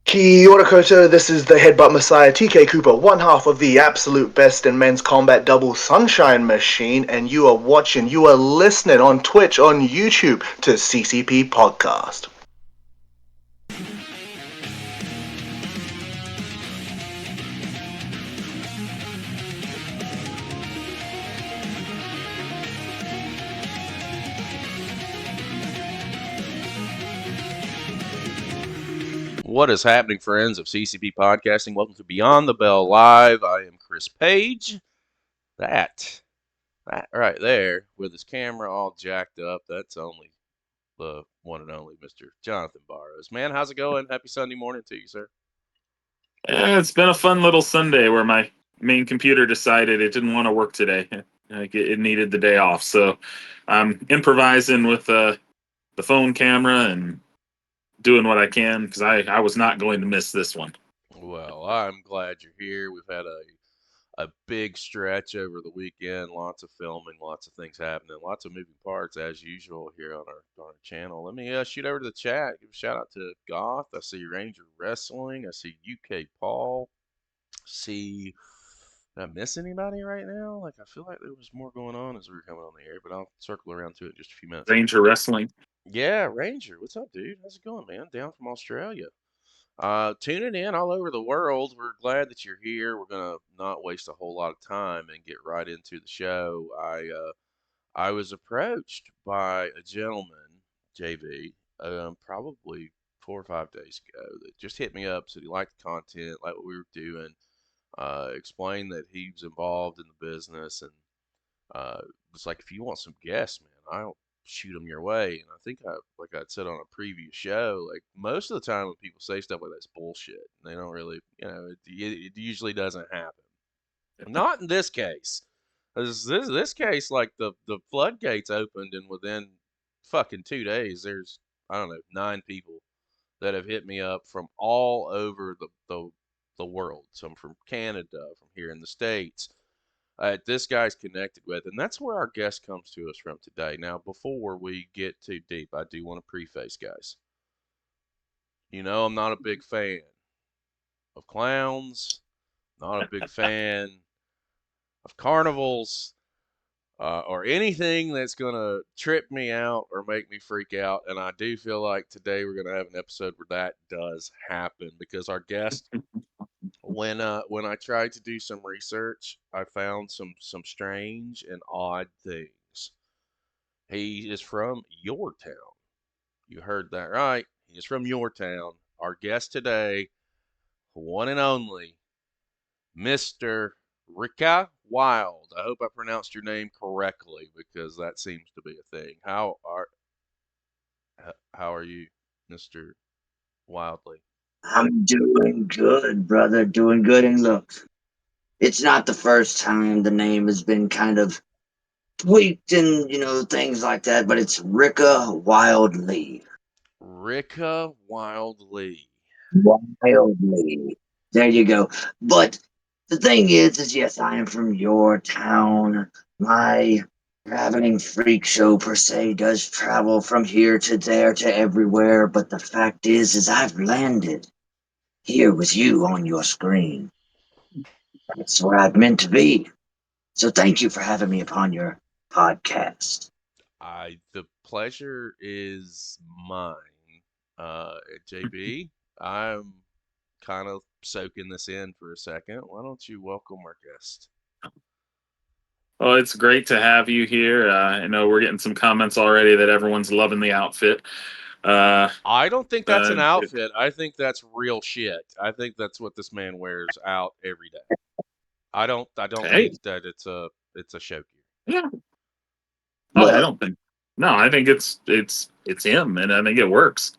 Kia ora koutou, this is the Headbutt Messiah TK Cooper, one half of the absolute best in men's combat double Sunshine Machine, and you are listening on Twitch, on YouTube to CCP Podcast. What is happening, friends of CCP Podcasting? Welcome to Beyond the Bell Live. I am Chris Page. That right there, with his camera all jacked up, that's only the one and only Mr. Jonathan Barrows. Man, how's it going? Happy Sunday morning to you, sir. Yeah, it's been a fun little Sunday where my main computer decided it didn't want to work today. Like it needed the day off, so I'm improvising with the phone camera and doing what I can because I was not going to miss this one. Well, I'm glad you're here. We've had a big stretch over the weekend, lots of filming, lots of things happening, lots of moving parts as usual here on our channel. Let me shoot over to the chat. Give a shout out to Goth. I see Ranger Wrestling. I see UK Paul. See, did I miss anybody right now? Like, I feel like there was more going on as we were coming on the air, but I'll circle around to it in just a few minutes. Ranger Wrestling. Yeah, Ranger. What's up, dude? How's it going, man? Down from Australia. Tuning in all over the world. We're glad that you're here. We're gonna not waste a whole lot of time and get right into the show. I was approached by a gentleman, JV, probably 4 or 5 days ago, that just hit me up, said he liked the content, like what we were doing, explained that he was involved in the business, and was like, if you want some guests, man, I'll shoot them your way. And I think like I'd said on a previous show, like most of the time when people say stuff like that's bullshit. They don't really, it usually doesn't happen. Not in this case. This case, like the floodgates opened, and within fucking 2 days, there's, I don't know, 9 people that have hit me up from all over the world. Some from Canada, from here in the States. This guy's connected with, and that's where our guest comes to us from today. Now, before we get too deep, I do want to preface, guys. You know, I'm not a big fan of clowns, not a big fan of carnivals, or anything that's going to trip me out or make me freak out. And I do feel like today we're going to have an episode where that does happen, because our guest, when I tried to do some research, I found some strange and odd things. He is from your town. You heard that right. He is from your town. Our guest today, one and only, Mr. Rika Wild. I hope I pronounced your name correctly, because that seems to be a thing. How are you, Mr. Wildlee? I'm doing good, brother. Doing good. And look, it's not the first time the name has been kind of tweaked and, things like that, but it's Rika Wildlee. Rika Wildlee. Wildlee. There you go. But the thing is yes, I am from your town. My traveling freak show, per se, does travel from here to there to everywhere, but the fact is I've landed here with you on your screen. That's where I've meant to be. So thank you for having me upon your podcast. The pleasure is mine. JB, I'm kind of soaking this in for a second. Why don't you welcome our guest? Well, it's great to have you here. I know we're getting some comments already that everyone's loving the outfit. I don't think that's an outfit. I think that's real shit. I think that's what this man wears out every day. I don't think that it's a show gear. Yeah. Oh, I don't think. No, I think it's him, and I think it works.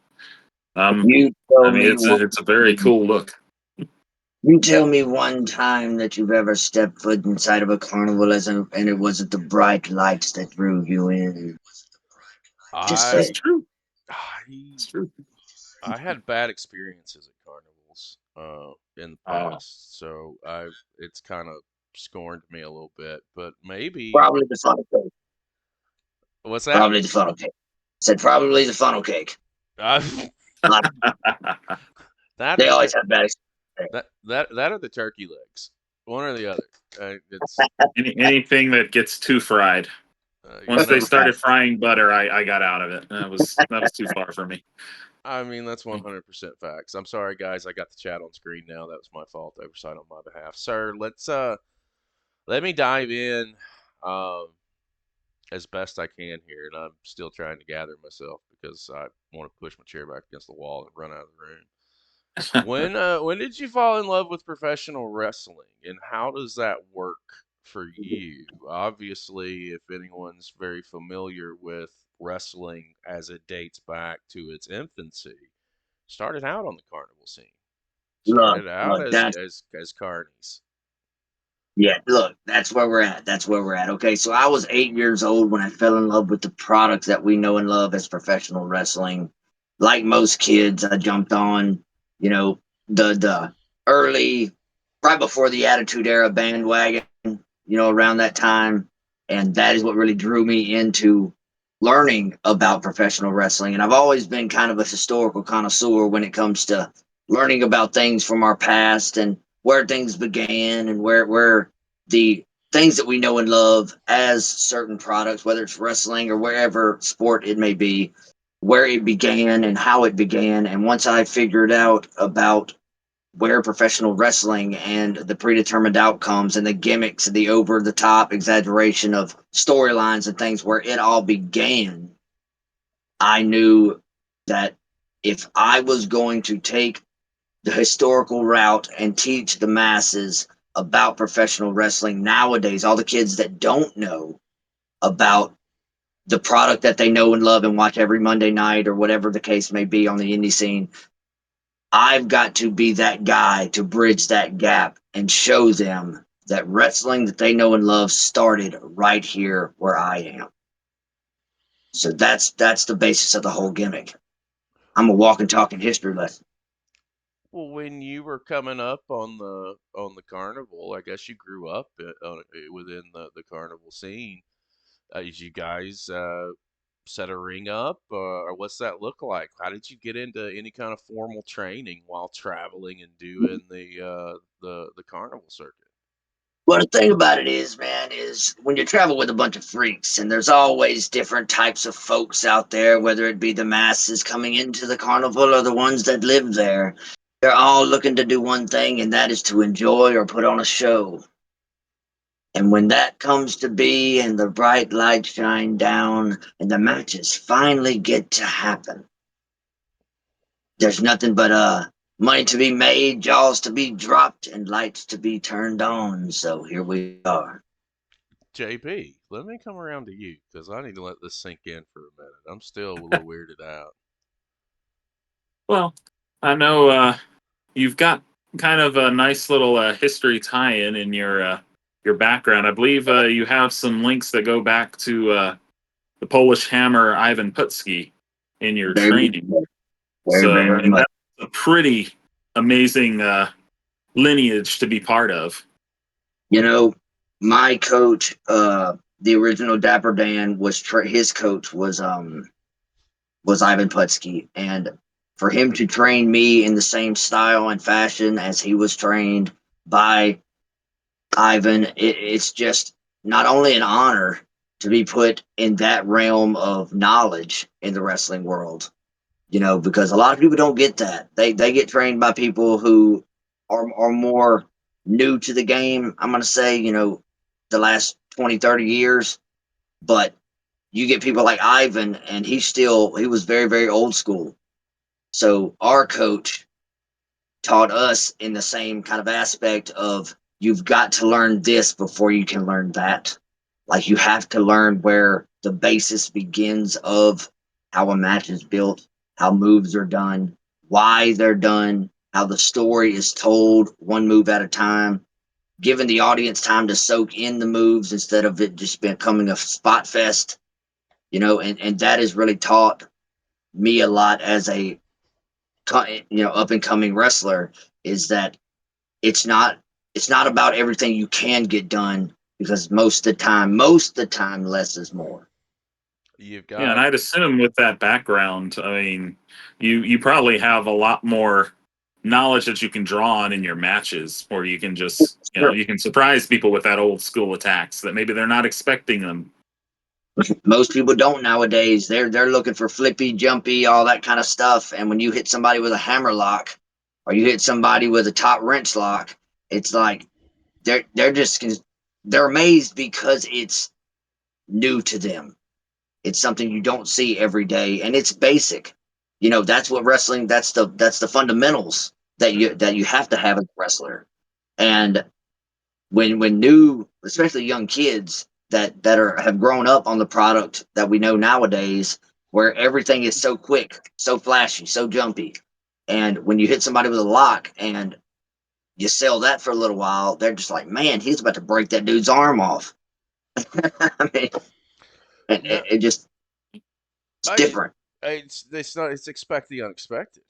It's a very cool look. You tell me one time that you've ever stepped foot inside of a carnival and it wasn't the bright lights that drew you in. It's true. It's true. I had bad experiences at carnivals in the past, so it's kind of scorned me a little bit. But maybe probably the funnel cake. What's that? Probably the funnel cake. Said probably the funnel cake. That They or always have bad experience. that or the turkey legs. One or the other. It's Anything that gets too fried. you Once they know. started frying butter, I got out of it. That was too far for me. I mean, that's 100% facts. I'm sorry, guys. I got the chat on screen now. That was my fault. Oversight on my behalf, sir. Let me dive in as best I can here, and I'm still trying to gather myself because I want to push my chair back against the wall and run out of the room. When did you fall in love with professional wrestling, and how does that work for you? Obviously, if anyone's very familiar with wrestling as it dates back to its infancy, started out on the carnival scene. Started out Look, as that's carnies. yeah, look, that's where we're at. That's where we're at. Okay, so I was 8 years old when I fell in love with the product that we know and love as professional wrestling. Like most kids, I jumped on, you know, the early, right before the Attitude Era bandwagon, around that time, and that is what really drew me into learning about professional wrestling. And I've always been kind of a historical connoisseur when it comes to learning about things from our past and where things began and where the things that we know and love as certain products, whether it's wrestling or wherever sport it may be, where it began and how it began. And once I figured out about where professional wrestling and the predetermined outcomes and the gimmicks and the over the top exaggeration of storylines and things where it all began, I knew that if I was going to take the historical route and teach the masses about professional wrestling nowadays, all the kids that don't know about the product that they know and love and watch every Monday night or whatever the case may be on the indie scene, I've got to be that guy to bridge that gap and show them that wrestling that they know and love started right here where I am. So that's the basis of the whole gimmick. I'm a walking, talking history lesson. Well, when you were coming up on the carnival, I guess you grew up within the carnival scene. Did you guys set a ring up, or what's that look like? How did you get into any kind of formal training while traveling and doing the carnival circuit? Well, the thing about it is, man, is when you travel with a bunch of freaks, and there's always different types of folks out there, whether it be the masses coming into the carnival or the ones that live there, they're all looking to do one thing, and that is to enjoy or put on a show. And when that comes to be, and the bright lights shine down, and the matches finally get to happen, there's nothing but money to be made, jaws to be dropped, and lights to be turned on. So here we are. JP, let me come around to you because I need to let this sink in for a minute. I'm still a little weirded out. Well, I know you've got kind of a nice little history tie-in in your background. I believe you have some links that go back to the Polish Hammer Ivan Putski in your Very, training. very, So, I very mean, much. that's a pretty amazing lineage to be part of. You know, my coach, the original Dapper Dan, his coach was Ivan Putski, and for him to train me in the same style and fashion as he was trained by Ivan, it's just not only an honor to be put in that realm of knowledge in the wrestling world, because a lot of people don't get that. They get trained by people who are more new to the game. I'm gonna say, the last 20, 30 years, but you get people like Ivan, and he was very, very old school. So our coach taught us in the same kind of aspect of you've got to learn this before you can learn that. Like you have to learn where the basis begins of how a match is built, how moves are done, why they're done, how the story is told one move at a time, giving the audience time to soak in the moves instead of it just becoming a spot fest, and that has really taught me a lot as a up and coming wrestler, is that it's not about everything you can get done, because most of the time less is more. You've Yeah, and got I'd assume with that background, I mean, you probably have a lot more knowledge that you can draw on in your matches, or you can just, you can surprise people with that old school attacks that maybe they're not expecting them. Most people don't nowadays. They're looking for flippy, jumpy, all that kind of stuff. And when you hit somebody with a hammer lock, or you hit somebody with a top wrench lock, it's like they're amazed because it's new to them. It's something you don't see every day, and it's basic. That's what wrestling. That's the fundamentals that you have to have as a wrestler. And when new, especially young kids that have grown up on the product that we know nowadays, where everything is so quick, so flashy, so jumpy, and when you hit somebody with a lock and you sell that for a little while, they're just like, man, he's about to break that dude's arm off. I mean, No, it just it's I, different it's not. It's expect the unexpected,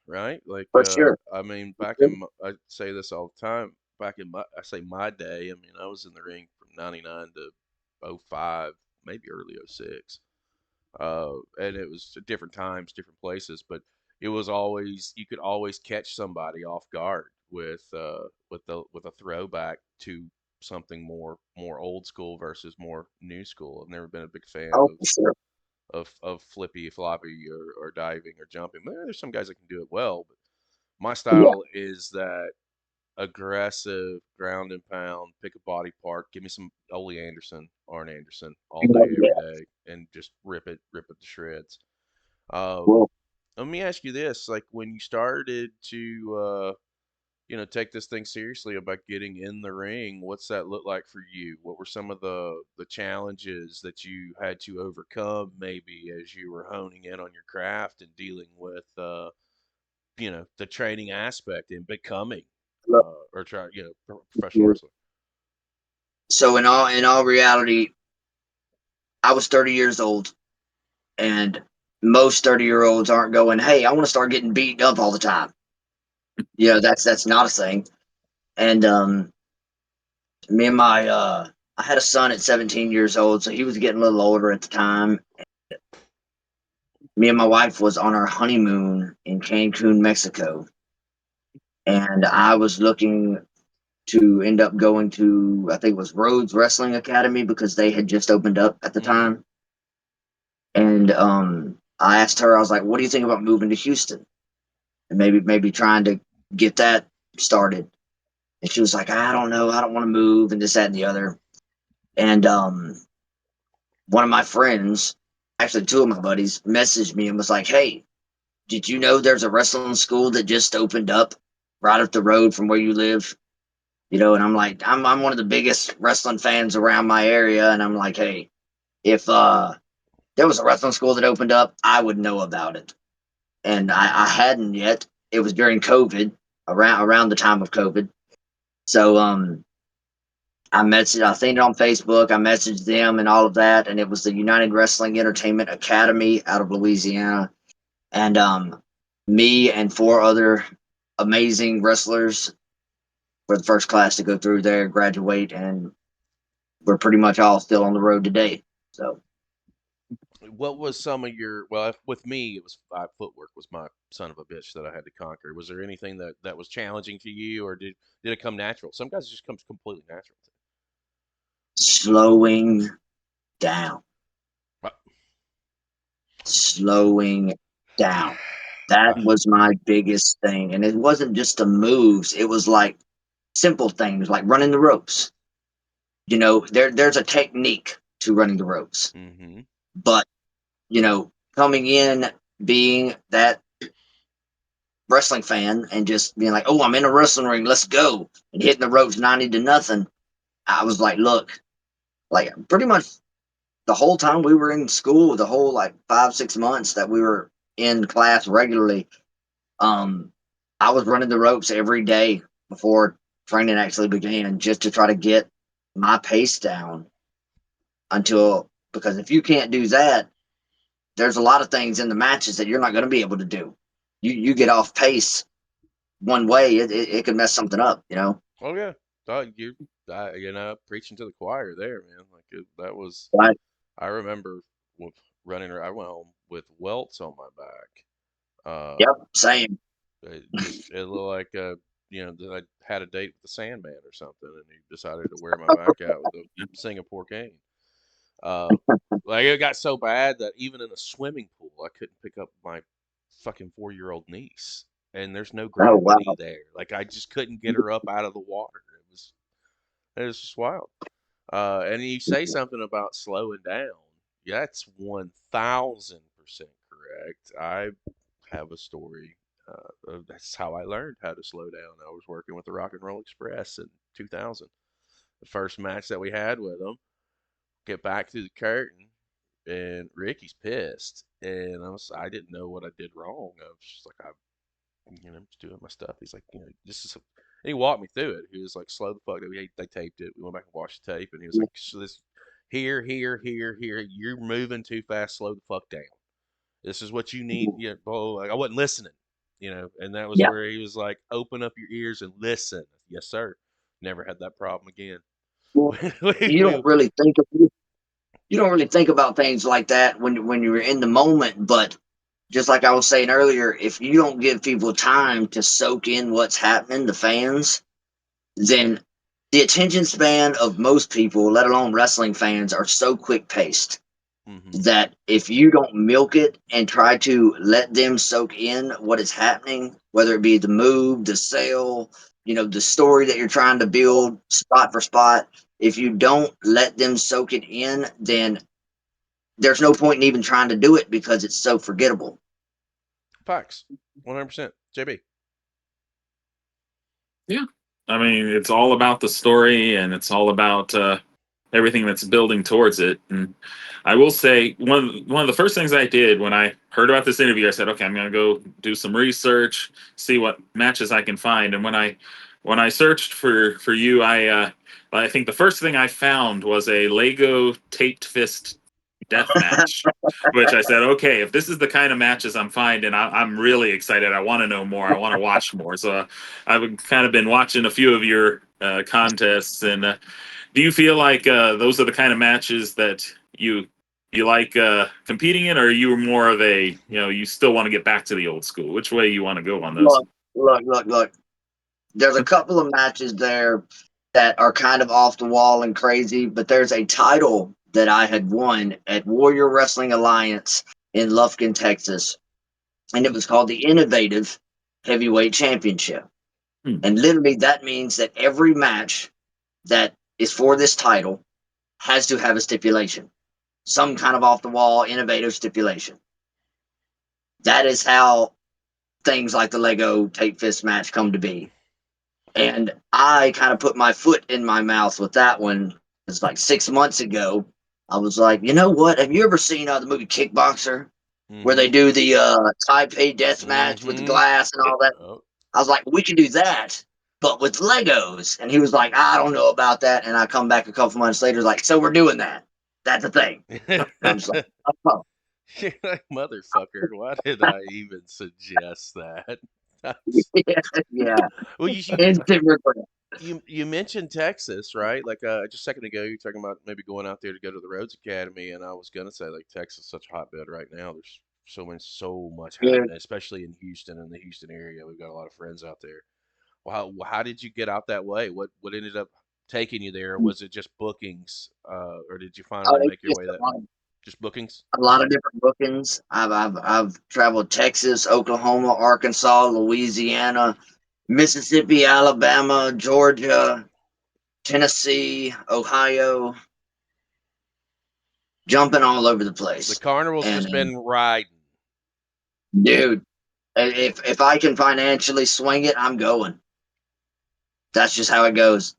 right? Like, for sure. I mean, I say this all the time. Back in I say my day. I mean, I was in the ring from '99 to '05, maybe early '06. And it was different times, different places, but it was always you could always catch somebody off guard with a throwback to something more old school versus more new school. I've never been a big fan Oh, for sure. of flippy floppy or diving or jumping. There's some guys that can do it well, but my Yeah. style is that aggressive ground and pound, pick a body part, give me some Ole Anderson, Arn Anderson all day, Yeah. every day, and just rip it to shreds. Uh, Well, Let me ask you this: like when you started to, take this thing seriously about getting in the ring, what's that look like for you? What were some of the challenges that you had to overcome, maybe as you were honing in on your craft and dealing with, the training aspect and becoming, look, or try, professional wrestler? so in all reality, I was 30 years old, and most 30-year-olds aren't going, "Hey, I want to start getting beaten up all the time." That's not a thing. And me and my I had a son at 17 years old, so he was getting a little older at the time. Me and my wife was on our honeymoon in Cancun, Mexico, and I was looking to end up going to, I think it was Rhodes Wrestling Academy, because they had just opened up at the Mm-hmm. time. And I asked her, I was like, "What do you think about moving to Houston and maybe trying to get that started?" And she was like, "I don't know, I don't want to move," and this, that, and the other. And one of my friends, actually two of my buddies, messaged me and was like, "Hey, did you know there's a wrestling school that just opened up right up the road from where you live?" And I'm like, I'm one of the biggest wrestling fans around my area, and I'm like, "Hey, if there was a wrestling school that opened up, I would know about it." And I hadn't yet. It was during COVID, around the time of COVID. So I seen it on Facebook. I messaged them and all of that, and it was the United Wrestling Entertainment Academy out of Louisiana. And me and four other amazing wrestlers were the first class to go through there, graduate, and we're pretty much all still on the road today. So What was some of your, well, with me, it was footwork was my son of a bitch that I had to conquer. Was there anything that was challenging to you, or did it come natural? Some guys it just comes completely natural. slowing down, Uh, slowing down. That uh, was my biggest thing. And it wasn't just the moves, it was like simple things like running the ropes. There's a technique to running the ropes. mm-hmm. But, coming in, being that wrestling fan and just being like, "Oh, I'm in a wrestling ring, let's go," and hitting the ropes 90 to nothing, I was like, look, like pretty much the whole time we were in school, the whole like 5, 6 months that we were in class regularly, um, I was running the ropes every day before training actually began, just to try to get my pace down because if you can't do that, there's a lot of things in the matches that you're not going to be able to do. You get off pace one way, it could mess something up. Oh yeah, you, preaching to the choir there, man. Like that was, Right. I remember running. I went home with welts on my back. Yep. Same. It looked like that I had a date with the Sandman or something, and he decided to wear my back out with a Singapore cane. Uh, like it got so bad that even in a swimming pool, I couldn't pick up my fucking 4-year-old niece, and there's no Oh gravity wow. there. Like I just couldn't get her up out of the water. It was just wild. And you say something about slowing down. Yeah, that's 1,000% correct. I have a story. That's how I learned how to slow down. I was working with the Rock and Roll Express in 2000. The first match that we had with them, get back through the curtain, and Ricky's pissed, and I didn't know what I did wrong. I was just like, I'm just doing my stuff. He's like, this is. And he walked me through it. He was like, slow the fuck down. They taped it. We went back and watched the tape, and he was like, so this here, here, here, here. You're moving too fast. Slow the fuck down. This is what you need. Yeah, like I wasn't listening, and that was Yeah. where he was like, open up your ears and listen. Yes, sir. Never had that problem again. Well, you don't really think of you don't really think about things like that when you're in the moment, but just like I was saying earlier, if you don't give people time to soak in what's happening, the fans, then the attention span of most people, let alone wrestling fans, are so quick paced Mm-hmm. that if you don't milk it and try to let them soak in what is happening, whether it be the move, the sale, the story that you're trying to build spot for spot, if you don't let them soak it in, then there's no point in even trying to do it because it's so forgettable. Facts. 100%. JB. Yeah. I mean, it's all about the story, and it's all about everything that's building towards it. And I will say one of the first things I did when I heard about this interview, I said, okay, I'm going to go do some research, see what matches I can find. And when I searched for you, I think the first thing I found was a Lego taped fist death match, which I said, okay, if this is the kind of matches I'm finding, I'm really excited. I want to know more. I want to watch more. So I've kind of been watching a few of your contests, and do you feel like those are the kind of matches that you like competing in, or are you more of a you still want to get back to the old school? Which way you want to go on those? Look. There's a couple of matches there that are kind of off the wall and crazy, but there's a title that I had won at Warrior Wrestling Alliance in Lufkin, Texas, and it was called the Innovative Heavyweight Championship. Hmm. And literally, that means that every match that is for this title has to have a stipulation, some kind of off the wall, innovative stipulation. That is how things like the Lego Tape Fist match come to be. And I kind of put my foot in my mouth with that one. It's like 6 months ago. I was like, you know what? Have you ever seen the movie Kickboxer, where they Mm-hmm. do the Taipei death match with the Mm-hmm. glass and all that? Oh. I was like, we can do that, but with Legos. And he was like, I don't know about that. And I come back a couple months later, like, so we're doing that. That's the thing. And I'm just like, oh. You're like, motherfucker, why did I even suggest that? That's, Yeah, yeah. well, you, Instant regret. you mentioned Texas, right? Like just a second ago, you were talking about maybe going out there to go to the Rhodes Academy, and I was gonna say like Texas is such a hotbed right now. There's so much Yeah. happening, especially in Houston and the Houston area. We've got a lot of friends out there. Well, how did you get out that way? What ended up taking you there? Was it just bookings, or did you finally It's make your just way that just bookings? a lot of different bookings. I've traveled Texas, Oklahoma, Arkansas, Louisiana, Mississippi, Alabama, Georgia, Tennessee, Ohio, jumping all over the The place. Carnival's just And been riding. dude, if I can financially swing it, I'm going. That's just how it goes.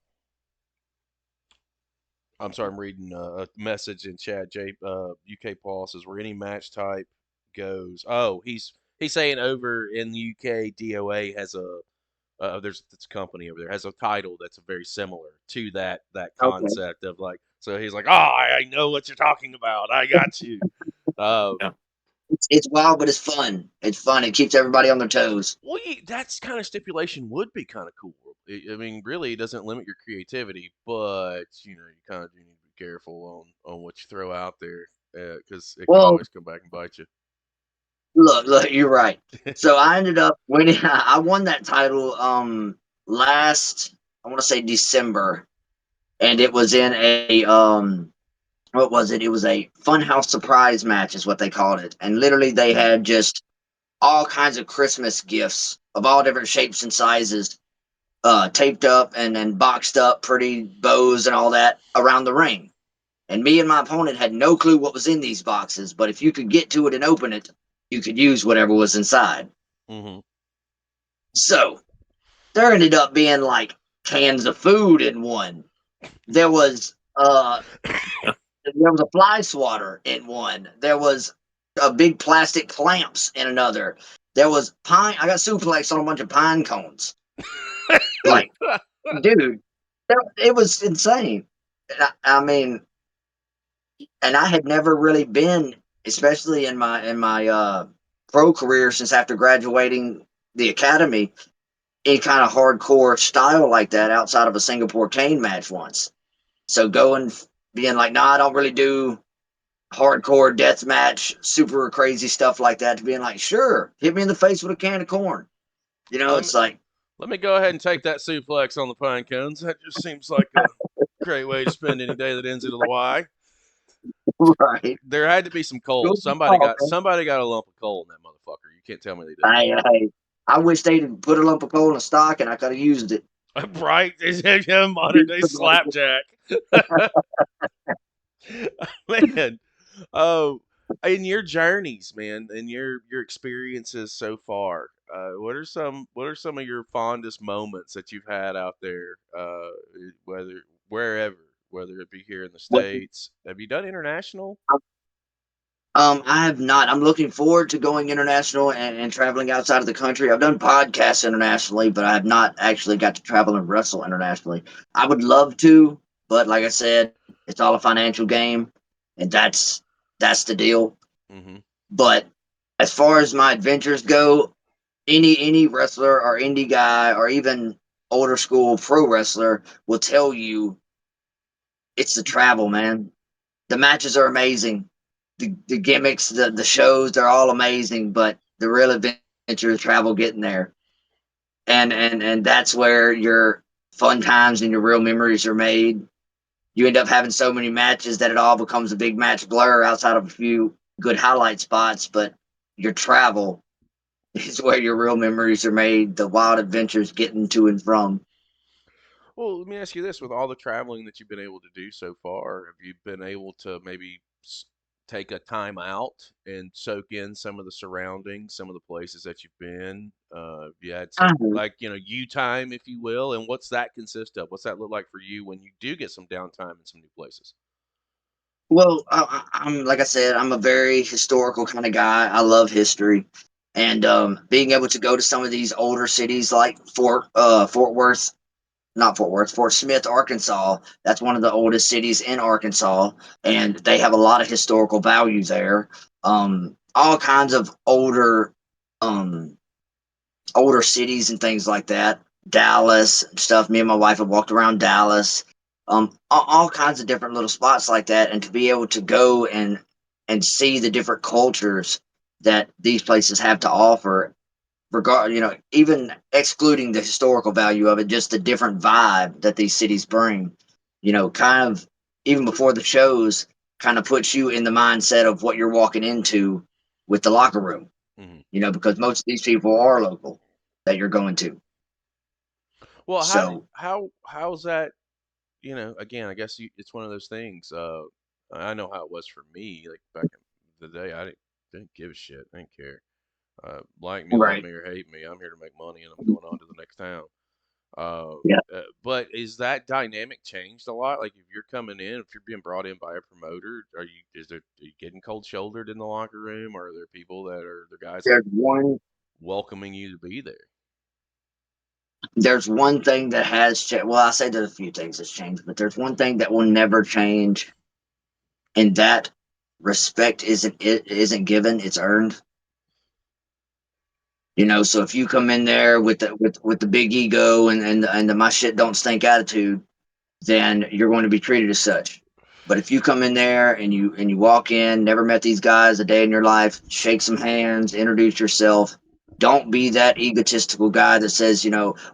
I'm sorry, I'm reading a message in chat. UK Paul says, where any match type goes. Oh, he's saying over in the UK, DOA has there's this company over there has a title that's very similar to that Okay. concept of like. So he's like, oh, I know what you're talking about. I got you. Uh, Yeah. It's wild, but it's fun. It's fun. It keeps everybody on their toes. well, that's kind of stipulation would be kind of cool. I mean, really, it doesn't limit your creativity, but you kind of do need to be careful on what you throw out there because it can Well, always come back and bite you. Look, you're right. So I ended up winning. I won that title last, I want to say December, and it was in a what was it? It was a funhouse surprise match, is what they called it, and literally they had just all kinds of Christmas gifts of all different shapes and sizes, taped up and then boxed up, pretty bows and all that around the ring. And me and my opponent had no clue what was in these boxes, but if you could get to it and open it, you could use whatever was inside. Mm-hmm. So there ended up being like cans of food in one. There was there was a fly swatter in one. There was a big plastic clamps in another. There was pine. I got suplex on a bunch of pine cones. Like, dude, it was insane. I mean, and I had never really been, especially in my pro career since after graduating the academy, any kind of hardcore style like that outside of a Singapore cane match once. So going being like, nah, I don't really do hardcore death match, super crazy stuff like that, to being like, sure, hit me in the face with a can of corn. You know, let me it's like, let me go ahead and take that suplex on the pine cones. That just seems like a great way to spend any day that ends in a Y. right. There had to be some coal. Good Somebody call, got man. somebody got a lump of coal in that motherfucker. You can't tell me they didn't. I wish they'd put a lump of coal in stock and I could have used it. Right? Modern day slapjack. Man. Oh, in your journeys, man, and your experiences so far, what are some of your fondest moments that you've had out there? Whether wherever, whether it be here in the Well, states, have you done international? I have not. I'm looking forward to going international and traveling outside of the country. I've done podcasts internationally, but I have not actually got to travel and wrestle internationally. I would love to, but like I said, it's all a financial game, and that's the deal. Mm-hmm. But as far as my adventures go, any wrestler or indie guy or even older school pro wrestler will tell you it's the travel, man. The matches are amazing. The gimmicks, the shows, they're all amazing, but the real adventure is travel getting there. And that's where your fun times and your real memories are made. You end up having so many matches that it all becomes a big match blur outside of a few good highlight spots, but your travel is where your real memories are made, the wild adventures getting to and from. Well, let me ask you this: with all the traveling that you've been able to do so far, have you been able to maybe take a time out and soak in some of the surroundings, some of the places that you've been? You had some, like, you time, if you will, and what's that consist of? What's that look like for you when you do get some downtime in some new places? Well, I'm like I said, I'm a very historical kind of guy. I love history, and being able to go to some of these older cities like Fort Worth, not Fort Worth, Fort Smith, Arkansas. That's one of the oldest cities in Arkansas, and they have a lot of historical value there. All kinds of um, older cities and things like that. Dallas and stuff. Me and my wife have walked around Dallas. All kinds of different little spots like that, and to be able to go and see the different cultures that these places have to offer, even excluding the historical value of it, just the different vibe that these cities bring. Kind of even before the shows, kind of puts you in the mindset of what you're walking into with the locker room, Hmm. because most of these people are local that you're going to. Well, So, how's that? Again, I guess it's one of those things. I know how it was for me. Like back in the day, I didn't give a shit. I didn't care. Like me, love right. me, or hate me. I'm here to make money, and I'm going on to the next town. Uh, Yeah. but is that dynamic changed a lot? Like if you're coming in, if you're being brought in by a promoter, are you getting cold shouldered in the locker room, or are there people that are the guys that There's one welcoming you to be there? there's one thing that has changed. Well, I say there's a few things that's changed, but there's one thing that will never change, and that respect isn't given, it's earned. So if you come in there with the big ego and the my shit don't stink attitude, then you're going to be treated as such. But if you come in there and you walk in, never met these guys a day in your life, shake some hands, introduce yourself. Don't be that egotistical guy that says,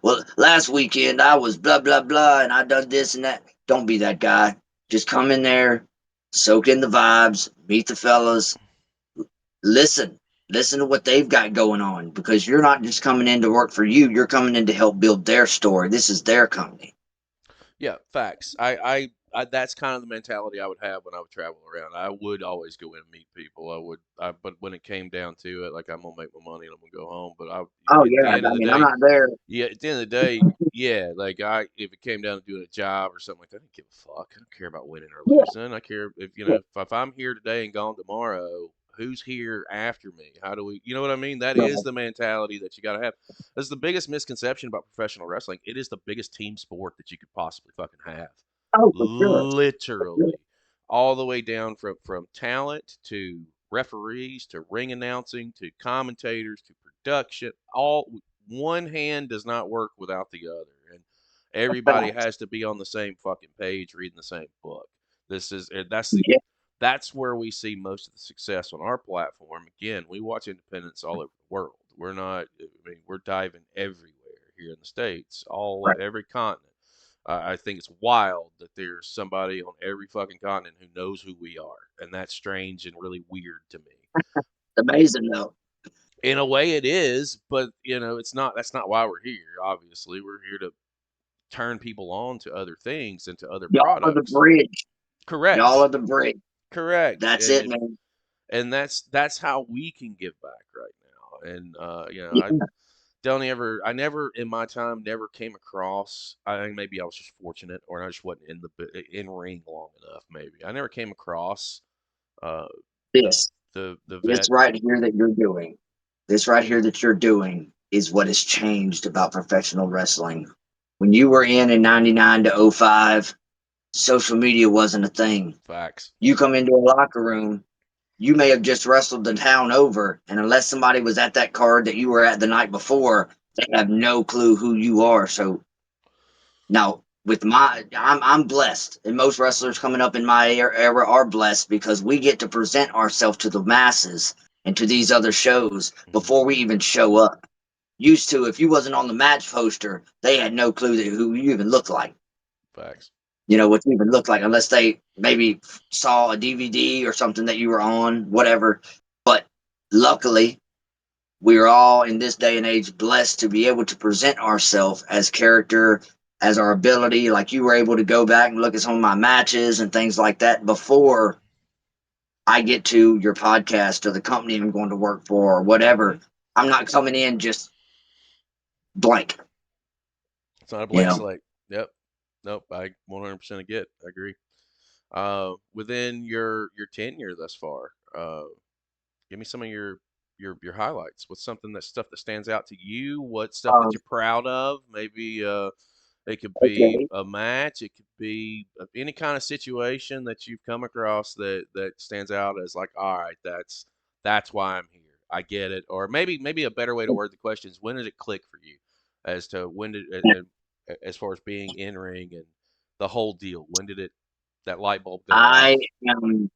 well, last weekend I was blah blah blah and I done this and that. Don't be that guy. Just come in there, soak in the vibes, meet the fellas, listen. Listen to what they've got going on, because you're not just coming in to work for you. You're coming in to help build their story. This is their company. Yeah, facts. I that's kind of the mentality I would have when I would travel around. I would always go in and meet people. But when it came down to it, like I'm gonna make my money and I'm gonna go home. But Oh at the yeah, end of I the mean, I'm day, not there. yeah, at the end of the day, yeah, like if it came down to doing a job or something like that, I don't give a fuck. I don't care about winning or Yeah, losing. I care if yeah, if I'm here today and gone tomorrow, who's here after me? How do we, you know what I mean? That yeah. is the mentality that you got to have. That's the biggest misconception about professional wrestling. It is the biggest team sport that you could possibly fucking have. Oh, for sure. Literally, all the way down from talent to referees to ring announcing to commentators to production. All one hand does not work without the other, and everybody Fact. has to be on the same fucking page, reading the same book. Yeah. That's where we see most of the success on our platform. Again, we watch independents all over the world. We're not, I mean, we're diving everywhere here in the States, Right. every continent. I think it's wild that there's somebody on every fucking continent who knows who we are, and that's strange and really weird to me. Amazing though. In a way, it is, but it's not. That's not why we're here. Obviously, we're here to turn people on to other things and to other Y'all are the products. bridge. Y'all Correct. are the bridge. Correct. That's it, man. And that's how we can give back right now. And I Yeah. don't ever, I never in my time never came across. I think maybe I was just fortunate, or I just wasn't in ring long enough. Maybe I never came across uh, the This, the this vet. right here that you're doing, this right here that you're doing is what has changed about professional wrestling. When you were in 99 to '05, social media wasn't a thing. Facts. You come into a locker room, you may have just wrestled the town over, and unless somebody was at that card that you were at the night before, they have no clue who you are. So now with I'm blessed, and most wrestlers coming up in my era are blessed, because we get to present ourselves to the masses and to these other shows Mm-hmm. before we even show up. Used to, if you wasn't on the match poster, they had no clue who you even looked like. Facts. What you even looked like, unless they maybe saw a DVD or something that you were on, whatever. But luckily, we're all in this day and age blessed to be able to present ourselves as character, as our ability. Like, you were able to go back and look at some of my matches and things like that before I get to your podcast or the company I'm going to work for or whatever. I'm not coming in just blank, It's not a you blank know. slate. Yep. Nope. I 100% get. I agree. Within your tenure thus far, give me some of your highlights. What's stuff that stands out to you? What stuff that Um, you're proud of? Maybe it could be okay. a match. It could be any kind of situation that you've come across that stands out as like, all right, that's why I'm here. I get it. Or maybe a better way to word the question is, when did it click for you, as to when did and as far as being in ring and the whole deal. When did that light bulb go I off? am.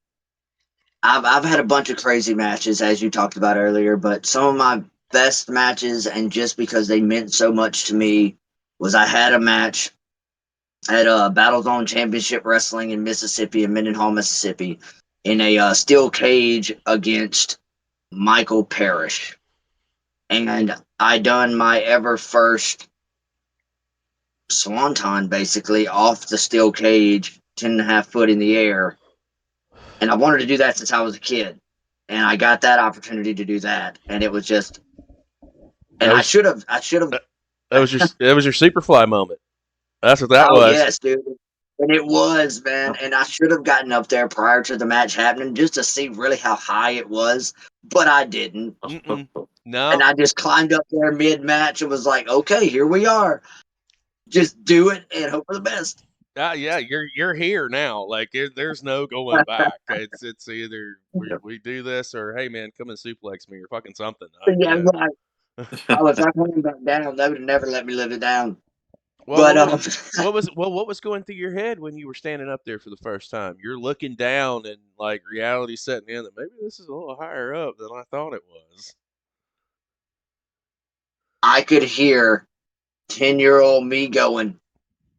I've had a bunch of crazy matches, as you talked about earlier, but some of my best matches, and just because they meant so much to me, was I had a match at Battle Zone Championship Wrestling in Mississippi, in Mendenhall, Mississippi, in a steel cage against Michael Parrish. And I done my ever first swanton, basically, off the steel cage, 10.5 foot in the air. And I wanted to do that since I was a kid. And I got that opportunity to do that. And it was just, and That was I should have, that, that was your Superfly moment. That's what that oh, was. yes, dude. And it was, man. And I should have gotten up there prior to the match happening just to see really how high it was. But I didn't. Mm-mm. And No. I just climbed up there mid match and was like, okay, here we are. Just do it and hope for the best. Yeah, you're here now. Like there's no going back. It's either we do this or hey man, come and suplex me or fucking something. Yeah, right. Oh, if I came back down, they would have never let me live it down. Well, But what was going through your head when you were standing up there for the first time? You're looking down and like reality setting in that maybe this is a little higher up than I thought it was. I could hear 10-year-old me going,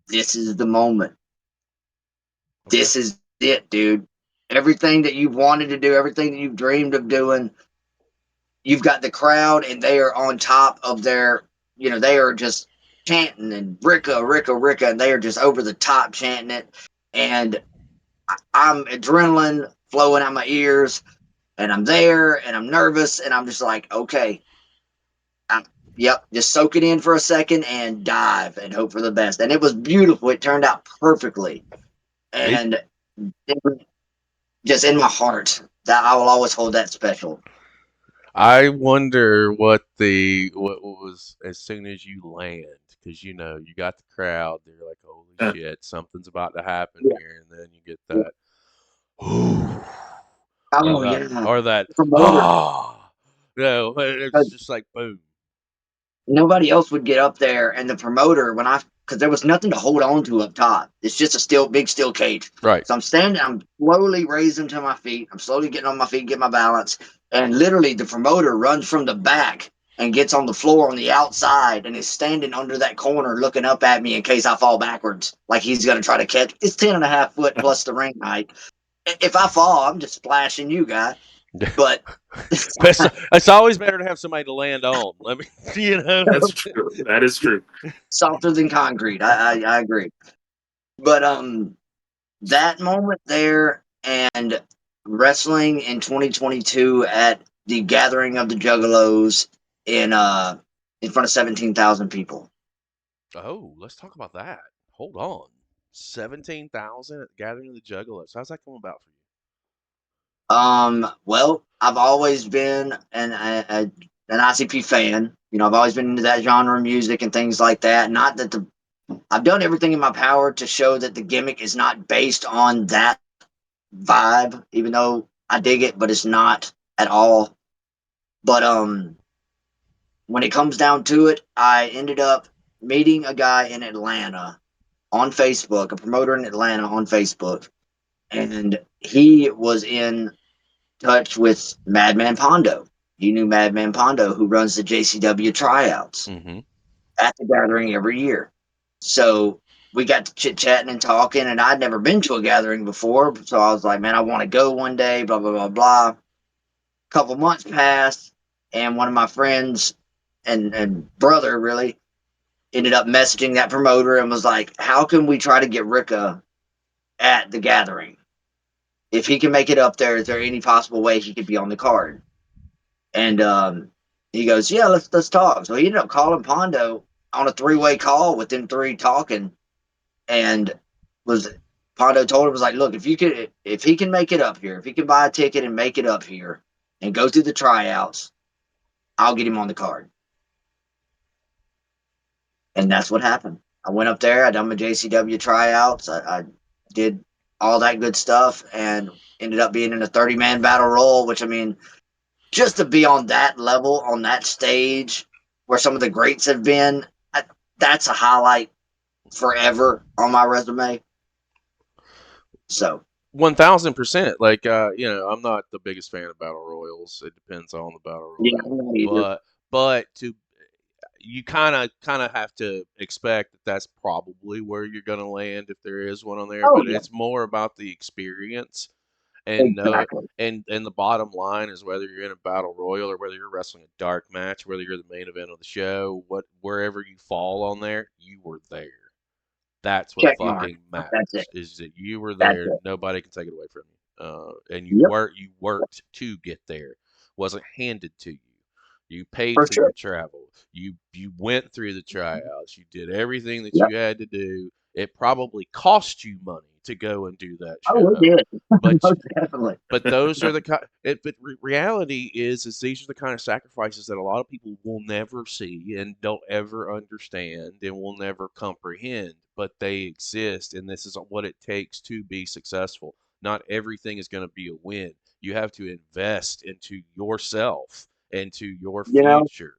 "This is the moment. Okay. This is it, dude. Everything that you've wanted to do, everything that you've dreamed of doing, you've got the crowd, and they are on top of their, they are just chanting and Rika, Rika, Rika, and they are just over the top chanting it. And I'm adrenaline flowing out my ears, and I'm there, and I'm nervous, and I'm just like, okay, yep, just soak it in for a second and dive and hope for the best. And it was beautiful. It turned out perfectly, It, and it was just in my heart that I will always hold that special. I wonder what was as soon as you land, because you know you got the crowd. They're like, "Holy Uh, shit, something's about to happen Yeah, here," and then you get yeah. that, Oh yeah, or that promoter. ah, no, it's just like boom. Nobody else would get up there, and the promoter, because there was nothing to hold on to up top. It's just a big steel cage. Right. So I'm standing, I'm slowly raising to my feet. I'm slowly getting on my feet, get my balance, and literally the promoter runs from the back and gets on the floor on the outside and is standing under that corner looking up at me in case I fall backwards, like he's going to try to catch. It's 10.5 foot plus the ring height. If I fall, I'm just splashing you, guy. But It's always better to have somebody to land on. Let me, you know. that's true. That is true. softer than concrete. I agree. But that moment there and wrestling in 2022 at the gathering of the Juggalos in front of 17,000 people. Oh, let's talk about that. Hold on. 17,000 at the Gathering of the Juggalos. How's that come about for you? Well, I've always been an ICP fan. I've always been into that genre of music and things like that. Not that I've done everything in my power to show that the gimmick is not based on that vibe, even though I dig it, but it's not at all. But when it comes down to it, I ended up meeting a guy in Atlanta on Facebook, a promoter in Atlanta on Facebook, and he was in touch with Madman Pondo. He knew Madman Pondo, who runs the JCW tryouts Mm-hmm. at the gathering every year. So we got to chit chatting and talking, and I'd never been to a gathering before. So I was like, man, I want to go one day, blah, blah, blah, blah. Couple months passed, and one of my friends and brother really ended up messaging that promoter and was like, how can we try to get Rika at the gathering? If he can make it up there, is there any possible way he could be on the card? And he goes, yeah, let's talk. So he ended up calling Pondo on a 3-way call with them three talking, and was Pondo told him, was like, look, if he can make it up here, if he can buy a ticket and make it up here and go through the tryouts, I'll get him on the card. And that's what happened. I went up there, I done my JCW tryouts, I did all that good stuff, and ended up being in a 30-man battle royal, which, I mean, just to be on that level, on that stage where some of the greats have been, that's a highlight forever on my resume. So 1,000%. Like, I'm not the biggest fan of battle royals. It depends on the battle yeah, royal, either. but to you kind of have to expect that that's probably where you're going to land if there is one on there. Oh But yeah, it's more about the experience and no exactly. and the bottom line is whether you're in a battle royal or whether you're wrestling a dark match, whether you're the main event of the show, wherever you fall on there, you were there. That's what Check mark. fucking That's it. matters is that you were That's there. it. Nobody can take it away from you. And Yep, you worked to get there. Wasn't handed to you. You paid for for sure. your travel. You went through the tryouts. You did everything that Yep. you had to do. It probably cost you money to go and do that Oh, we show, did. but Most definitely. those are the kind. But reality is these are the kind of sacrifices that a lot of people will never see and don't ever understand and will never comprehend. But they exist, and this is what it takes to be successful. Not everything is going to be a win. You have to invest into yourself and to your You know, future.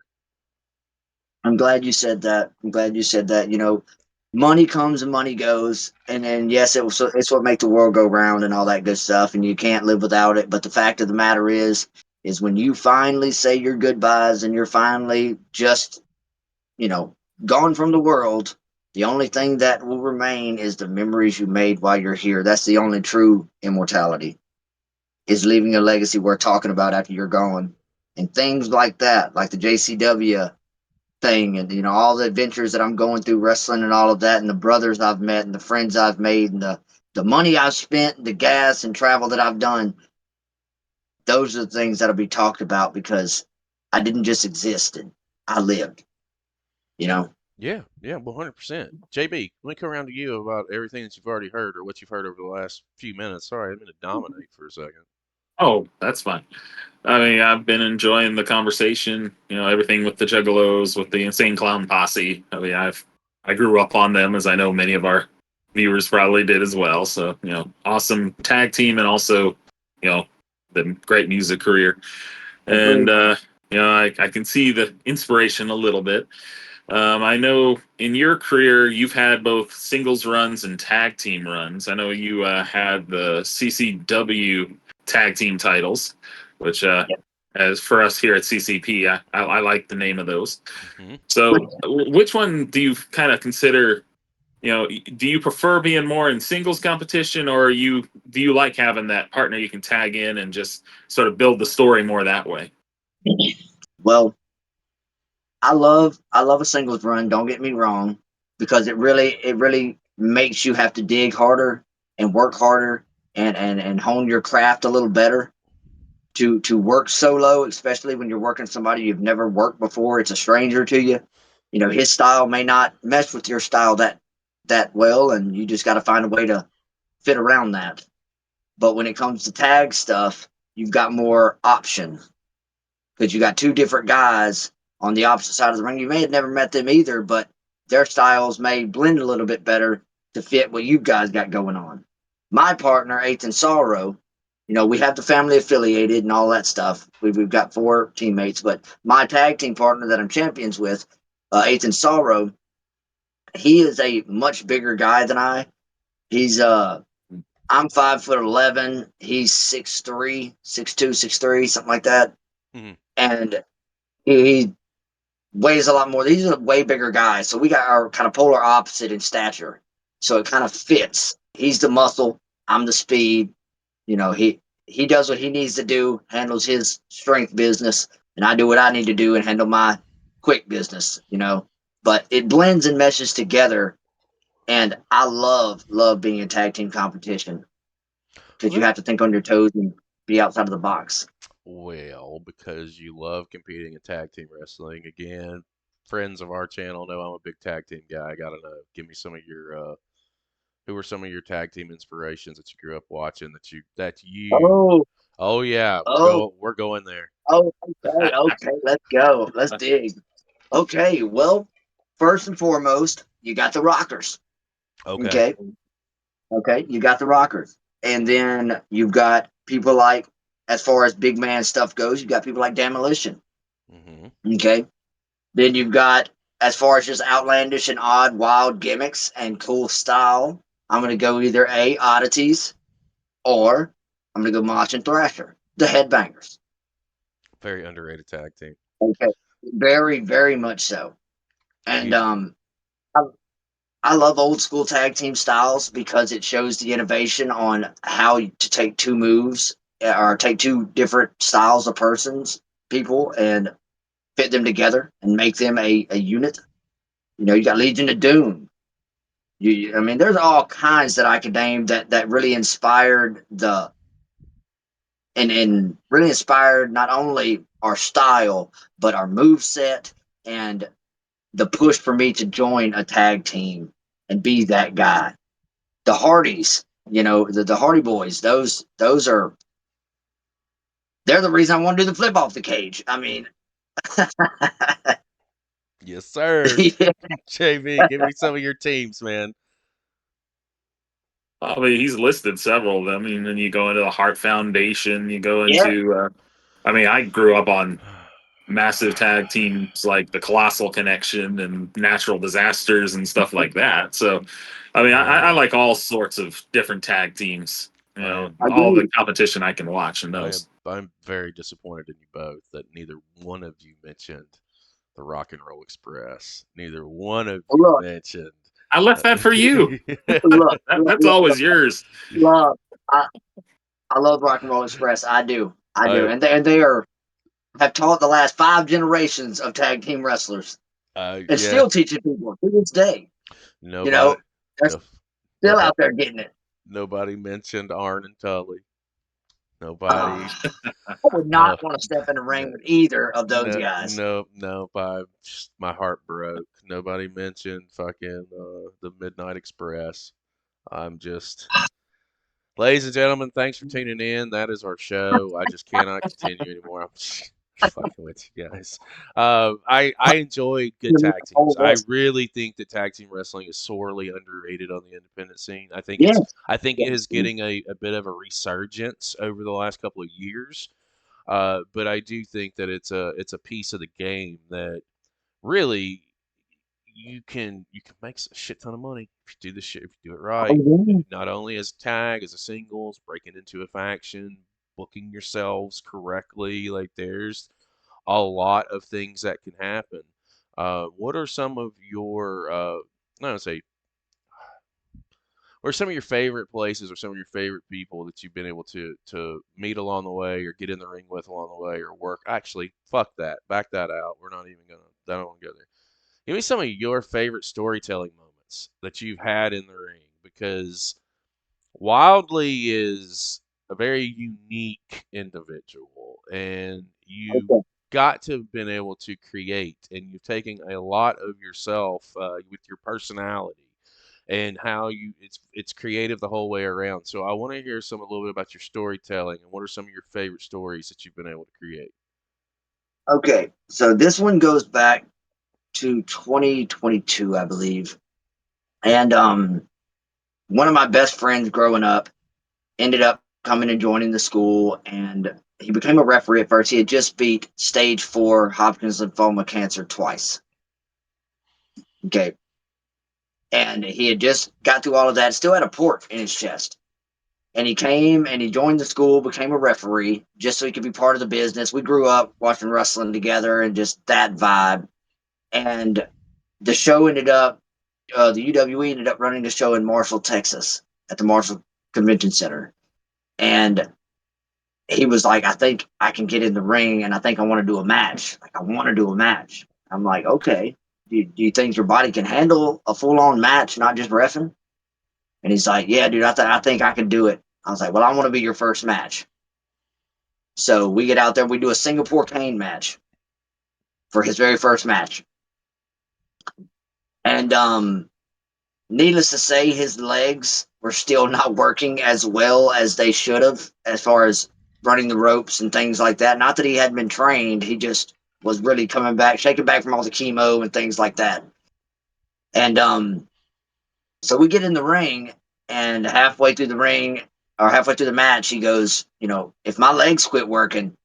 I'm glad you said that. I'm glad you said that. money comes and money goes, and then yes, it's what makes the world go round and all that good stuff, and you can't live without it. But the fact of the matter is when you finally say your goodbyes and you're finally just, you know, gone from the world, the only thing that will remain is the memories you made while you're here. That's the only true immortality, is leaving a legacy worth talking about after you're gone. And things like that, like the JCW thing, and all the adventures that I'm going through wrestling and all of that, and the brothers I've met and the friends I've made and the money I've spent, the gas and travel that I've done, those are the things that'll be talked about because I didn't just exist, and I lived, you know. Yeah, 100%. JB, let me come around to you about everything that you've already heard or what you've heard over the last few minutes. Sorry, I'm going to dominate for a second. Oh, that's fine. I mean, I've been enjoying the conversation. Everything with the Juggalos, with the Insane Clown Posse. I mean, I grew up on them, as I know many of our viewers probably did as well. So, awesome tag team, and also, the great music career. And I can see the inspiration a little bit. I know in your career you've had both singles runs and tag team runs. I know you had the CCW tag team titles, which as for us here at CCP, I like the name of those. Mm-hmm. So, which one do you kind of consider? Do you prefer being more in singles competition, or do you like having that partner you can tag in and just sort of build the story more that way? Well, I love a singles run. Don't get me wrong, because it really makes you have to dig harder and work harder and hone your craft a little better to work solo, especially when you're working somebody you've never worked before. It's a stranger to you. His style may not mesh with your style that well, and you just got to find a way to fit around that. But when it comes to tag stuff, you've got more options because you got two different guys on the opposite side of the ring. You may have never met them either, but their styles may blend a little bit better to fit what you guys got going on. My partner, Ethan Sorrow, we have the family affiliated and all that stuff. We've got 4 teammates, but my tag team partner that I'm champions with, Ethan Sorrow, he is a much bigger guy than I. He's I'm 5'11". He's 6'3", 6'2", 6'3", something like that, Mm-hmm. and he weighs a lot more. He's a way bigger guy, so we got our kind of polar opposite in stature. So it kind of fits. He's the muscle. I'm the speed. He does what he needs to do, handles his strength business, and I do what I need to do and handle my quick business. But it blends and meshes together, and I love being in tag team competition because you Well, have to think on your toes and be outside of the box. well, because you love competing in tag team wrestling. Again, friends of our channel know I'm a big tag team guy. I gotta know. Give me some of your who were some of your tag team inspirations that you grew up watching that you Oh, Oh yeah, oh, we're going there. oh, okay, let's go. Let's dig. Okay, well, first and foremost, you got the rockers. Okay. Okay, okay, you got the rockers, and then you've got people like, as far as big man stuff goes, you got people like Demolition. Mm-hmm. Okay, then you've got, as far as just outlandish and odd, wild gimmicks and cool style, I'm gonna go either A, Oddities, or I'm gonna go Mach and Thrasher, the Headbangers. Very underrated tag team. Okay, very, very much so. And Huge. I, I love old school tag team styles because it shows the innovation on how to take two moves or take two different styles of people, and fit them together and make them a unit. You got Legion of Doom. I mean, there's all kinds that I could name that really inspired and really inspired not only our style but our move set and the push for me to join a tag team and be that guy. The Hardys, the Hardy Boys, those are they're the reason I want to do the flip off the cage. I mean, Yes, sir. yeah, JV, give me some of your teams, man. I mean, he's listed several of them. And then you go into the Heart Foundation. You go yeah, into. I mean, I grew up on massive tag teams like the Colossal Connection and Natural Disasters and stuff like that. So, I mean, I like all sorts of different tag teams. You know, all the competition I can watch in those. I'm very disappointed in you both that neither one of you mentioned the Rock and Roll Express. Neither one of you mentioned. I left that for you. That's always yours. Look, I love Rock and Roll Express. I do, and they have taught the last 5 generations of tag team wrestlers, and still teaching people to this day. Nobody, they're still out there getting it. Nobody mentioned Arn and Tully. Nobody. I would not want to step in the ring with either of those guys. No, my heart broke. Nobody mentioned fucking the Midnight Express. I'm just, ladies and gentlemen, thanks for tuning in. That is our show. I just cannot continue anymore. I'm just fucking with you guys. I enjoyed good tag teams. I really think that tag team wrestling is sorely underrated on the independent scene. I think it is getting a bit of a resurgence over the last couple of years. But I do think that it's a piece of the game that really you can make a shit ton of money if you do this shit, if you do it right. Not only as a tag, as a singles, breaking into a faction, booking yourselves correctly. Like there's a lot of things that can happen. What are some of your I don't say or some of your favorite places or some of your favorite people that you've been able to meet along the way or get in the ring with along the way or work? Actually, fuck that. Back that out. We're not even gonna. I don't want to go there. Give me some of your favorite storytelling moments that you've had in the ring, because Wildlee is a very unique individual, and you got to have been able to create, and you've taken a lot of yourself with your personality and how it's creative the whole way around. So I want to hear a little bit about your storytelling and what are some of your favorite stories that you've been able to create. Okay, so this one goes back to 2022, I believe, and one of my best friends growing up ended up coming and joining the school, and he became a referee at first. He had just beat stage 4 Hodgkin's lymphoma cancer twice. Okay. And he had just got through all of that, still had a port in his chest. And he came and he joined the school, became a referee, just so he could be part of the business. We grew up watching wrestling together and just that vibe. And the show ended up, the UWE ended up running the show in Marshall, Texas, at the Marshall Convention Center. And he was like, I think I can get in the ring and I think I want to do a match. Like, I want to do a match. I'm like, okay. Do you think your body can handle a full-on match, not just reffing? And he's like, yeah, dude, I think I can do it. I was like, well, I want to be your first match. So we get out there, we do a Singapore cane match for his very first match. And needless to say, his legs were still not working as well as they should have as far as running the ropes and things like that. Not that he hadn't been trained, he just was really coming back, shaking back from all the chemo and things like that. And so we get in the ring, and halfway through the match, he goes, if my legs quit working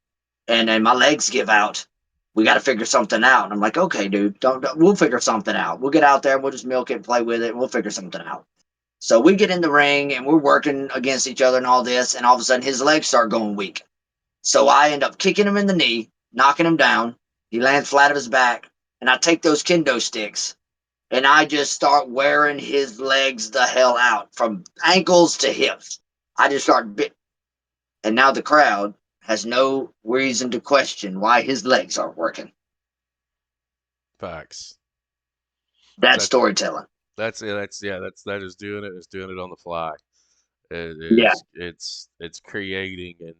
and my legs give out, we got to figure something out. And I'm like, okay, dude, we'll figure something out. We'll get out there, we'll just milk it, play with it, and we'll figure something out. So we get in the ring, and we're working against each other and all this, and all of a sudden his legs start going weak. So I end up kicking him in the knee, knocking him down. He lands flat on his back, and I take those kendo sticks, and I just start wearing his legs the hell out from ankles to hips. I just start and now the crowd has no reason to question why his legs aren't working. Facts. That's storytelling. That is doing it. It's doing it on the fly. It's creating and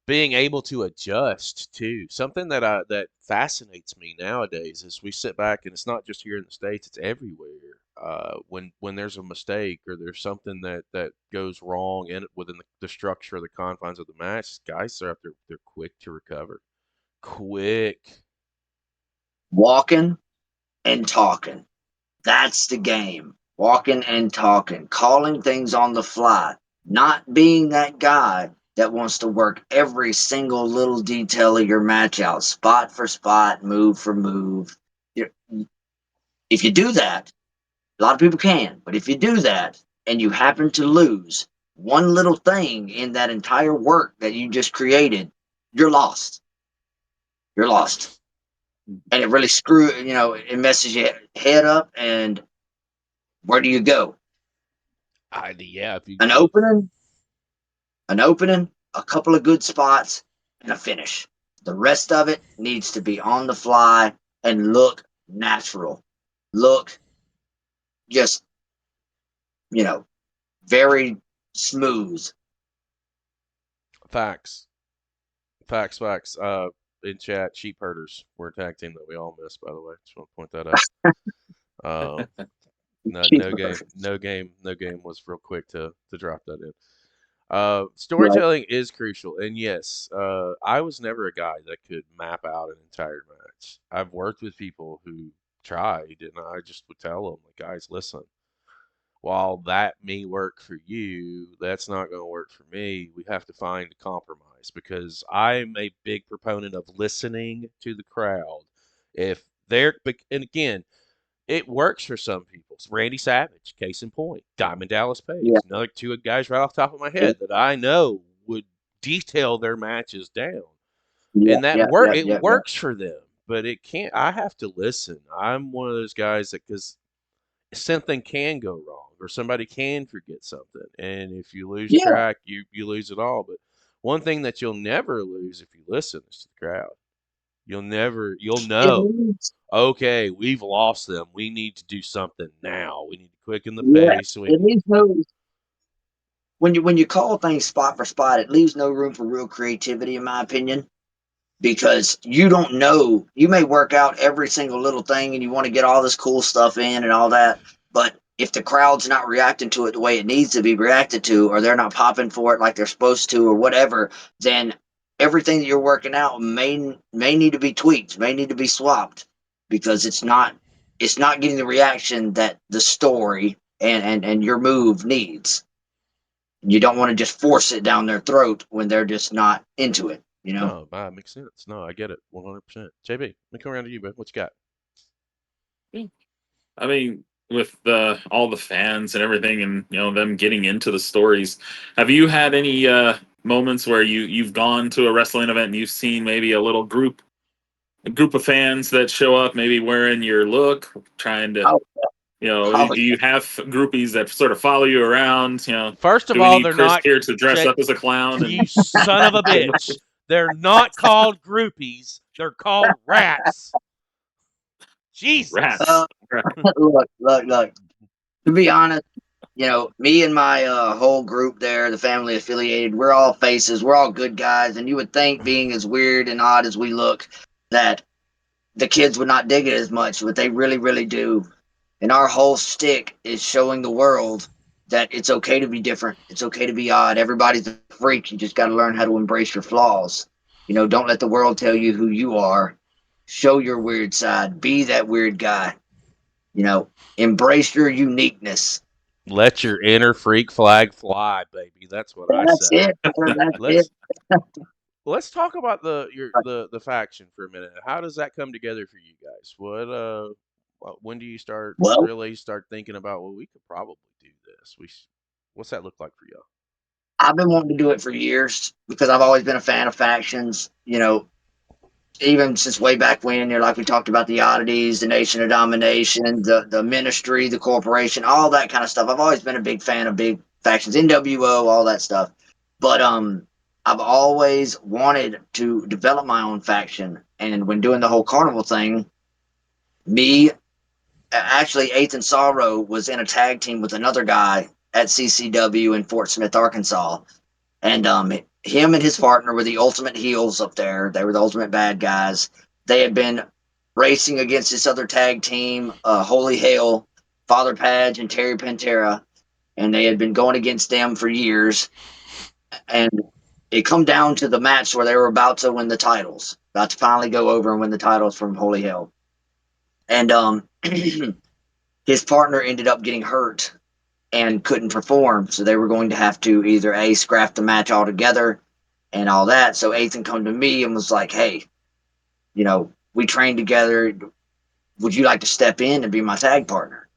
being able to adjust too. Something that fascinates me nowadays is we sit back, and it's not just here in the States, it's everywhere. When there's a mistake or there's something that goes wrong within the structure of the confines of the match, guys are out there, they're quick to recover. Quick. Walking and talking. That's the game. Walking and talking, calling things on the fly, not being that guy that wants to work every single little detail of your match out, spot for spot, move for move. If you do that, a lot of people can, but if you do that and you happen to lose one little thing in that entire work that you just created, you're lost. You're lost. And it really it messes your head up. And where do you go? Yeah, if you An opening, a couple of good spots, and a finish. The rest of it needs to be on the fly and look natural. Look just, very smooth. facts, facts. In chat, sheep herders were a tag team that we all missed, by the way. Just want to point that out. No game was real quick to drop that in. Right. Storytelling is crucial, and yes, I was never a guy that could map out an entire match. I've worked with people who tried, and I just would tell them, like, guys, listen, while that may work for you, that's not going to work for me. We have to find a compromise because I'm a big proponent of listening to the crowd. If they're, and again, it works for some people. It's Randy Savage, case in point. Diamond Dallas Page, Yeah. another two guys right off the top of my Yeah. head that I know would detail their matches down, Yeah. and that Yeah. work. Yeah. It Yeah. Yeah. works for them, but it can't. I have to listen. I'm one of those guys that because something can go wrong or somebody can forget something, and if you lose Yeah. track, you lose it all. But one thing that you'll never lose if you listen is to the crowd. You'll It know, needs, okay, we've lost them. We need to do something now. We need to quicken the pace. yes. It leaves no when you call things spot for spot, it leaves no room for real creativity, in my opinion, because you don't know. You may work out every single little thing and you want to get all this cool stuff in and all that, but if the crowd's not reacting to it the way it needs to be reacted to, or they're not popping for it like they're supposed to, or whatever, then everything that you're working out may need to be tweaked, may need to be swapped, because it's not getting the reaction that the story and your move needs. You don't want to just force it down their throat when they're just not into it, No, that makes sense. No, I get it 100%. JB, let me come around to you, man. What you got? I mean, with all the fans and everything, and them getting into the stories, have you had any moments where you've gone to a wrestling event and you've seen maybe a group of fans that show up, maybe wearing your look, trying to, Oh, oh, do you have groupies that sort of follow you around? First of Do we all, need they're Chris not. here to dress Jake, up as a clown and you son of a bitch. They're not called groupies. They're called rats. Jesus. rats? look. To be honest, me and my whole group there, the family affiliated, we're all faces, we're all good guys, and you would think, being as weird and odd as we look, that the kids would not dig it as much, but they really, really do. And our whole stick is showing the world that it's okay to be different. It's okay to be odd. Everybody's a freak. You just got to learn how to embrace your flaws. Don't let the world tell you who you are. Show your weird side. Be that weird guy. Embrace your uniqueness. Let your inner freak flag fly, baby. That's what I That's say. it. That's it. Let's let's talk about the faction for a minute. How does that come together for you guys? When do you Well, start thinking about, well, we could probably do this. What's that look like for y'all? I've been wanting to do it for years because I've always been a fan of factions. Even since way back when, like we talked about the oddities, the Nation of Domination, the Ministry, the Corporation, all that kind of stuff. I've always been a big fan of big factions, NWO, all that stuff. But I've always wanted to develop my own faction, and when doing the whole Carnival thing, me actually Eighth and Sorrow was in a tag team with another guy at CCW in Fort Smith, Arkansas, and him and his partner were the ultimate heels up there. They were the ultimate bad guys. They had been racing against this other tag team, Holy Hail, Father Padge and Terry Pantera, and they had been going against them for years. And it come down to the match where they were about to win the titles, about to finally go over and win the titles from Holy Hail. And his partner ended up getting hurt and couldn't perform, so they were going to have to either A, scrap the match altogether, and all that. So Ethan come to me and was like, "Hey, we trained together. Would you like to step in and be my tag partner?"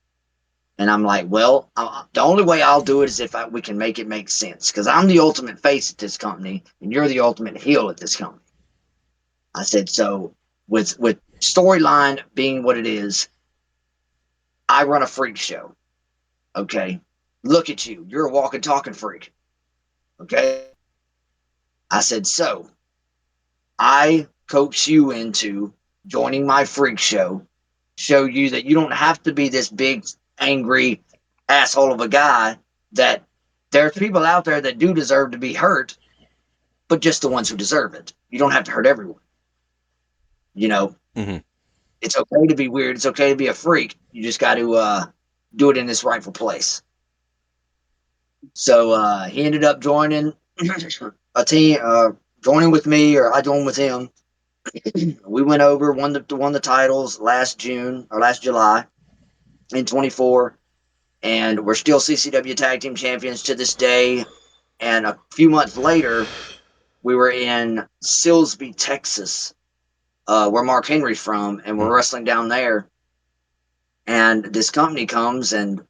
And I'm like, "Well, the only way I'll do it is if we can make it make sense, because I'm the ultimate face at this company, and you're the ultimate heel at this company." I said, "So with storyline being what it is, I run a freak show. Okay, look at you. You're a walking, talking freak. Okay." I said, "So I coax you into joining my freak show, show you that you don't have to be this big, angry asshole of a guy, that there's people out there that do deserve to be hurt, but just the ones who deserve it. You don't have to hurt everyone. You know, Mm-hmm. it's okay to be weird. It's okay to be a freak. You just got to do it in this rightful place." So he ended up joining a team, joining with me, or I joined with him. We went over, won the titles last June or last July in 24, and we're still CCW Tag Team Champions to this day. And a few months later, we were in Silsbee, Texas, where Mark Henry's from, and we're wrestling down there. And this company comes, and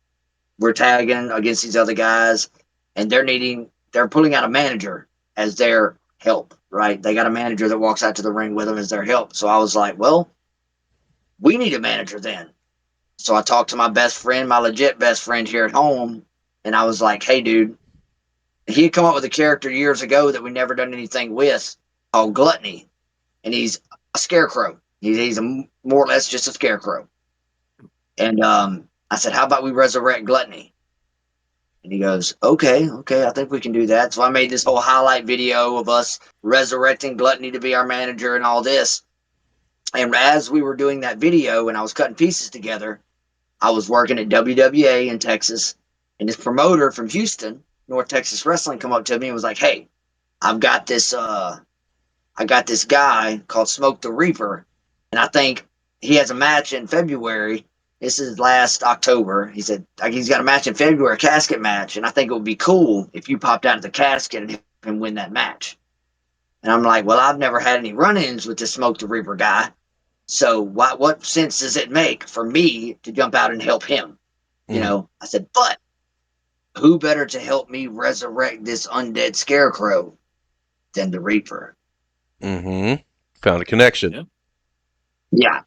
we're tagging against these other guys, and they're pulling out a manager as their help, right? They got a manager that walks out to the ring with them as their help. So I was like, well, we need a manager then. So I talked to my best friend, my legit best friend here at home, and I was like, "Hey, dude," he had come up with a character years ago that we never done anything with, called Gluttony, and he's a scarecrow. He's more or less just a scarecrow. And I said, "How about we resurrect Gluttony?" And he goes, "Okay, I think we can do that." So I made this whole highlight video of us resurrecting Gluttony to be our manager and all this. And as we were doing that video and I was cutting pieces together, I was working at WWA in Texas, and this promoter from Houston, North Texas Wrestling, come up to me and was like, "Hey, I've got this guy called Smoke the Reaper, and I think he has a match in February. This is last October." He said, "He's got a match in February, a casket match, and I think it would be cool if you popped out of the casket and helped him win that match." And I'm like, "Well, I've never had any run-ins with this Smoke the Reaper guy, so what sense does it make for me to jump out and help him?" I said, "But who better to help me resurrect this undead scarecrow than the Reaper?" Mm-hmm. Found a connection. Yeah. Yeah.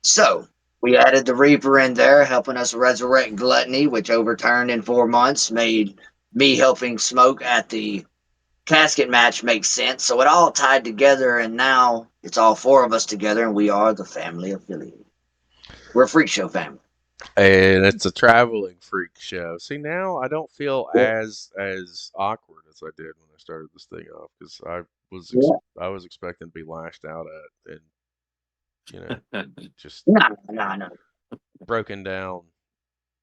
So we added the Reaper in there, helping us resurrect Gluttony, which overturned in 4 months, made me helping Smoke at the casket match make sense. So it all tied together, and now it's all four of us together, and we are the family affiliate. We're a freak show family. And it's a traveling freak show. See, now I don't feel as awkward as I did when I started this thing off, because I was expecting to be lashed out at and just No. broken down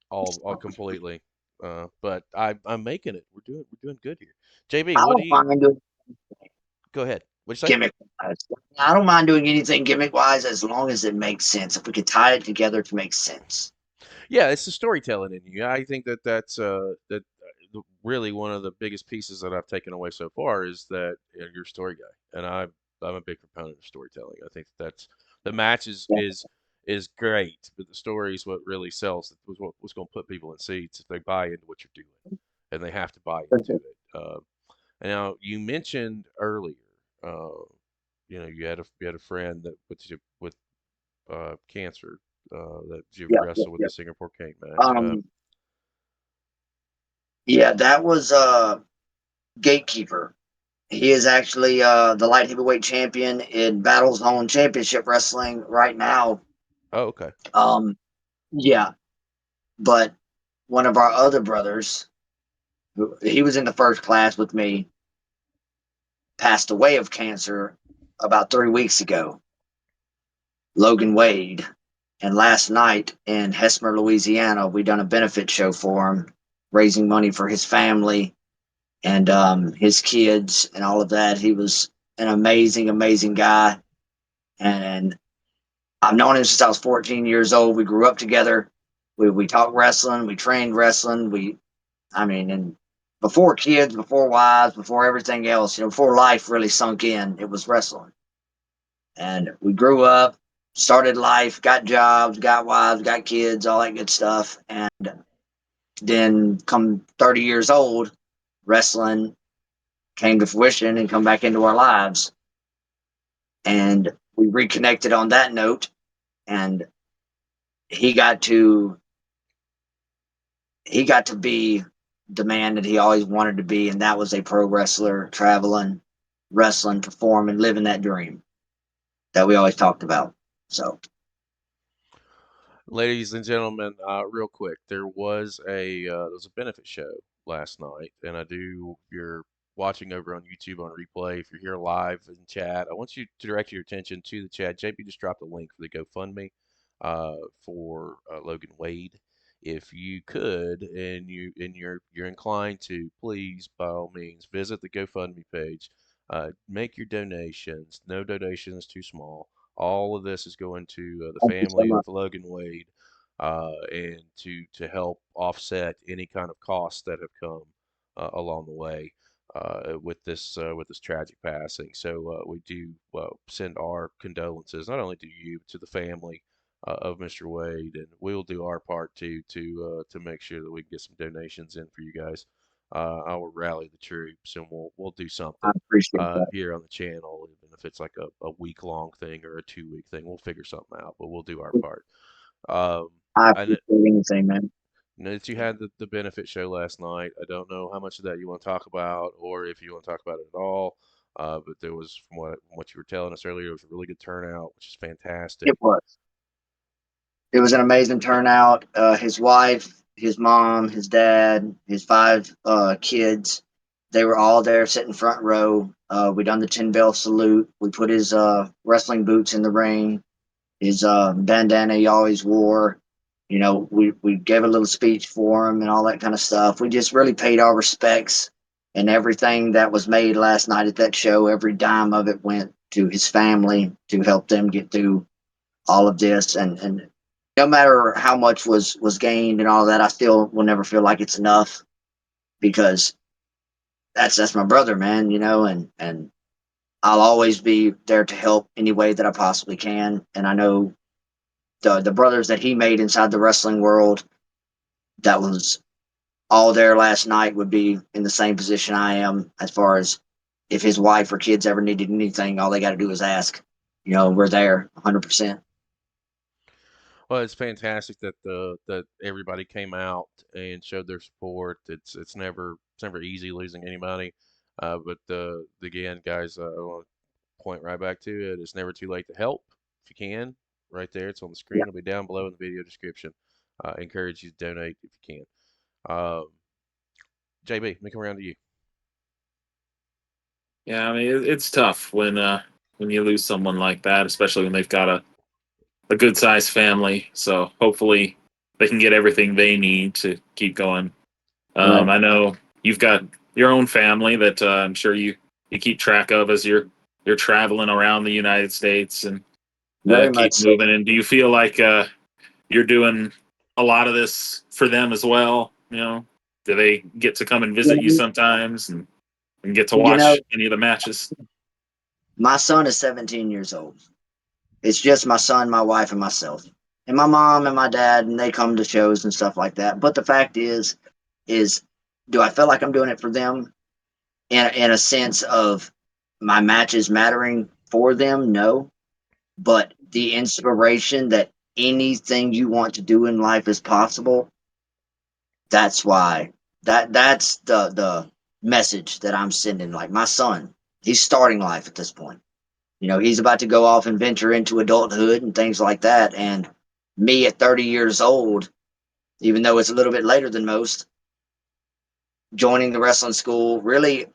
all completely. But I'm making it. We're doing good here. JB, I what do don't you? mind doing Go ahead. What'd you say? gimmick wise. I don't mind doing anything gimmick wise as long as it makes sense. If we could tie it together to make sense. Yeah, it's the storytelling in you. I think that's really one of the biggest pieces that I've taken away so far is that you're a story guy, and I'm a big proponent of storytelling. I think that's the match is great, but the story is what really sells. What's going to put people in seats if they buy into what you're doing, and they have to buy into it. And now you mentioned earlier, uh, you had a friend that with cancer that you wrestled with Yeah. the Singapore King match. Yeah, that was Gatekeeper. He is actually the light heavyweight champion in Battle Zone Championship Wrestling right now. Oh, okay. Yeah, but one of our other brothers, he was in the first class with me, passed away of cancer about 3 weeks ago. Logan Wade. And last night in Hesmer, Louisiana, we done a benefit show for him, raising money for his family and his kids and all of that. He was an amazing, amazing guy. And I've known him since I was 14 years old. We grew up together. We talked wrestling. We trained wrestling. And before kids, before wives, before everything else, before life really sunk in, it was wrestling. And we grew up, started life, got jobs, got wives, got kids, all that good stuff. And then come 30 years old, wrestling came to fruition and come back into our lives. And we reconnected on that note. And he got to be the man that he always wanted to be, and that was a pro wrestler, traveling, wrestling, performing, living that dream that we always talked about. So, Ladies and gentlemen, real quick, there was a benefit show last night, and if you're watching over on YouTube on replay, if you're here live in chat, I want you to direct your attention to the chat. JP just dropped a link for the GoFundMe for Logan Wade. If you could, and you're inclined to, please by all means visit the GoFundMe page. Make your donations. No donation is too small. All of this is going to the thank you so family much. of Logan Wade, and to help offset any kind of costs that have come along the way with this tragic passing. So we do send our condolences not only to you, but to the family of Mr. Wade, and we'll do our part to make sure that we can get some donations in for you guys. I will rally the troops, and we'll do I something appreciate that. here on the channel, even if it's like a week long thing or a 2 week thing. We'll figure something out, but we'll do our part. I I appreciate anything, man. know that you had the benefit show last night. I don't know how much of that you want to talk about, or if you want to talk about it at all. But there was, from what you were telling us earlier, it was a really good turnout, which is fantastic. It was. It was an amazing turnout. His wife, his mom, his dad, his 5 kids, they were all there sitting front row. We done the 10 bell salute. We put his wrestling boots in the ring, his bandana he always wore. We gave a little speech for him and all that kind of stuff. We just really paid our respects, and everything that was made last night at that show, every dime of it went to his family to help them get through all of this. And no matter how much was gained and all that, I still will never feel like it's enough, because that's my brother, man. And I'll always be there to help any way that I possibly can. And I know the brothers that he made inside the wrestling world that was all there last night would be in the same position I am, as far as if his wife or kids ever needed anything, all they got to do is ask. We're there 100%. Well, it's fantastic that everybody came out and showed their support. It's never easy losing anybody, but again, guys, I want to point right back to it. It's never too late to help if you can. Right there, it's on the screen. Yeah. It'll be down below in the video description. Encourage you to donate if you can. JB, let me come around to you. Yeah, I mean it's tough when you lose someone like that, especially when they've got a good sized family. So hopefully they can get everything they need to keep going. Right. I know you've got your own family that I'm sure you keep track of as you're traveling around the United States and Very keep much so. moving. And do you feel like you're doing a lot of this for them as well? Do they get to come and visit you sometimes and get to You know, watch any of the matches? my son is 17 years old. It's just my son, my wife, and myself, and my mom and my dad, and they come to shows and stuff like that. But the fact is, do I feel like I'm doing it for them in a sense of my matches mattering for them? No, but the inspiration that anything you want to do in life is possible. That's why that's the message that I'm sending. Like my son, he's starting life at this point. He's about to go off and venture into adulthood and things like that. And me at 30 years old, even though it's a little bit later than most, joining the wrestling school, really,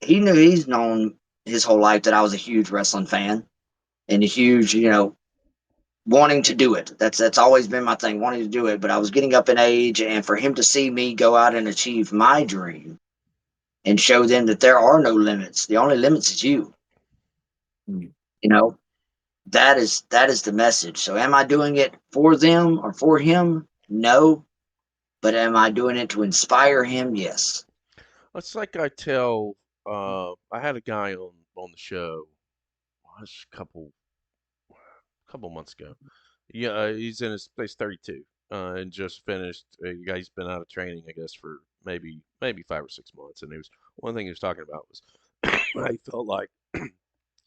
he's known his whole life that I was a huge wrestling fan and a huge, wanting to do it. That's always been my thing, wanting to do it. But I was getting up in age, and for him to see me go out and achieve my dream and show them that there are no limits. The only limits is you. You know, that is the message. So am I doing it for them or for him? No. But am I doing it to inspire him? Yes. It's like I tell. I had a guy on the show. Gosh, couple months ago. Yeah, he's 32, and just finished. He's been out of training, I guess, for maybe 5 or 6 months. And one thing he was talking about was I felt like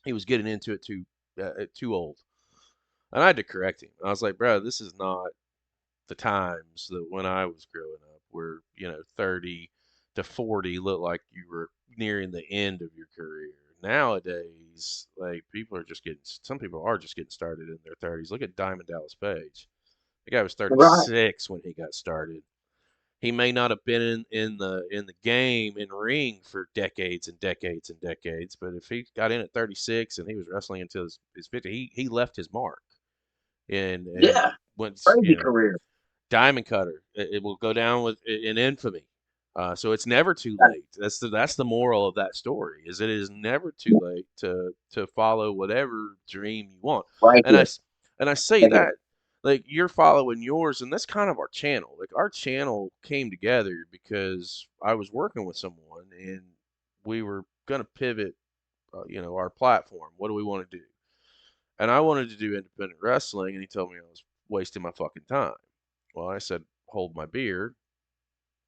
he was getting into it too old, and I had to correct him. I was like, bro, this is not the times that when I was growing up, where 30 to 40 looked like you were nearing the end of your career. Nowadays, like some people are just getting started in their 30s. Look at Diamond Dallas Page. The guy was Right. 36 when he got started. He may not have been in the game in ring for decades and decades and decades, but if he got in at 36 and he was wrestling until his 50, he left his mark. And Yeah. once Crazy career. Diamond Cutter. It will go down with in infamy. So it's never too Right. late. That's the moral of that story. Is it is never too late to follow whatever dream you want. Right And here. I say Right here. that like you're following yours, and that's kind of our channel. Like our channel came together because I was working with someone, and we were gonna pivot, our platform. What do we want to do? And I wanted to do independent wrestling, and he told me I was wasting my fucking time. Well, I said, hold my beer.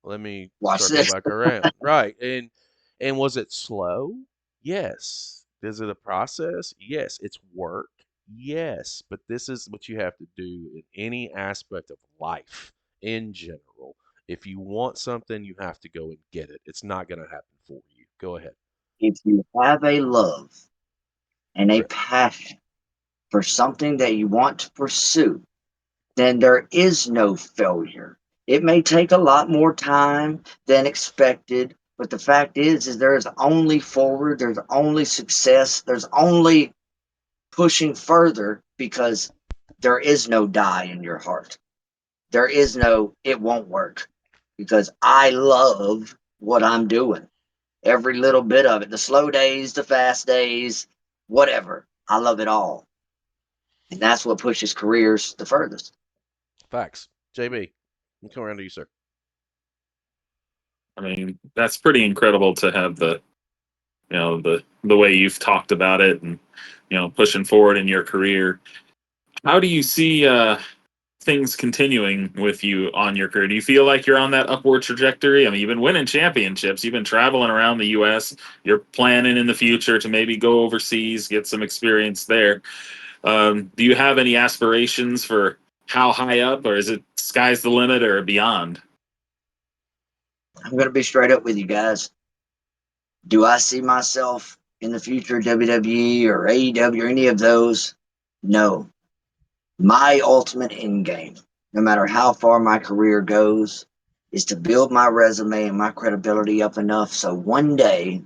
Let me Watch circle this. back around. Right. And was it slow? Yes. Is it a process? Yes. It's work. Yes. But this is what you have to do in any aspect of life in general. If you want something, you have to go and get it. It's not going to happen for you. Go ahead. If you have a love and a Correct. passion for something that you want to pursue, then there is no failure. It may take a lot more time than expected, but the fact is there is only forward, there's only success, there's only pushing further because there is no die in your heart. There is no it won't work because I love what I'm doing. Every little bit of it, the slow days, the fast days, whatever. I love it all. And that's what pushes careers the furthest. Facts. JB, I'm coming around to you, sir. I mean, that's pretty incredible to have the way you've talked about it and pushing forward in your career. How do you see things continuing with you on your career? Do you feel like you're on that upward trajectory? I mean, you've been winning championships, you've been traveling around the U.S., you're planning in the future to maybe go overseas, get some experience there. Do you have any aspirations for how high up, or is it sky's the limit or beyond? I'm going to be straight up with you guys. Do I see myself in the future WWE or AEW or any of those? No. My ultimate end game, no matter how far my career goes, is to build my resume and my credibility up enough so one day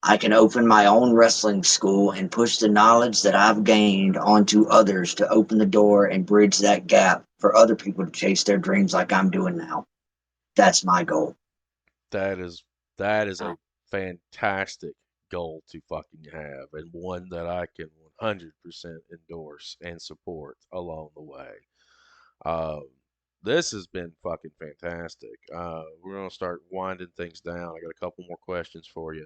I can open my own wrestling school and push the knowledge that I've gained onto others to open the door and bridge that gap for other people to chase their dreams like I'm doing now. That's my goal. That is a fantastic goal to fucking have, and one that I can 100% endorse and support along the way. Um, this has been fucking fantastic. We're gonna start winding things down. I got a couple more questions for you.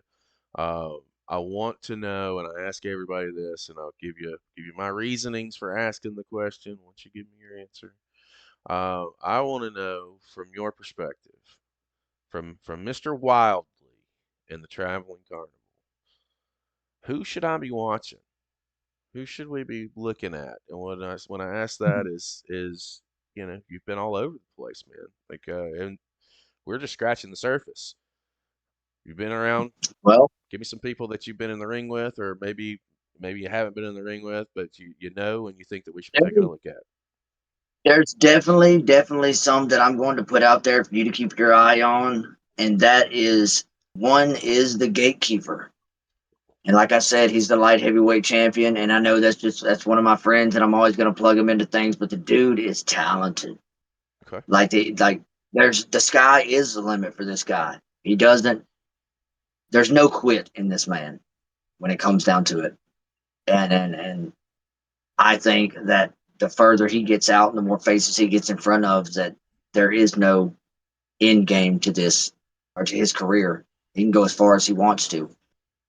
I want to know, and I ask everybody this, and I'll give you my reasonings for asking the question once you give me your answer. I want to know from your perspective, from Mr. Wildlee in the Traveling Carnival, who should I be watching? Who should we be looking at? And when I ask that is you've been all over the place, man. Like and we're just scratching the surface. You've been around. Well, Give me some people that you've been in the ring with, or maybe you haven't been in the ring with, but you know and you think that we should be taking a look at. there's definitely some that I'm going to put out there for you to keep your eye on, and that is one is the gatekeeper. And like I said, he's the light heavyweight champion, and I know that's one of my friends, and I'm always going to plug him into things. But the dude is talented. Okay. Like there's the sky is the limit for this guy. He doesn't. There's no quit in this man when it comes down to it. And I think that the further he gets out and the more faces he gets in front of, that there is no end game to this or to his career. He can go as far as he wants to.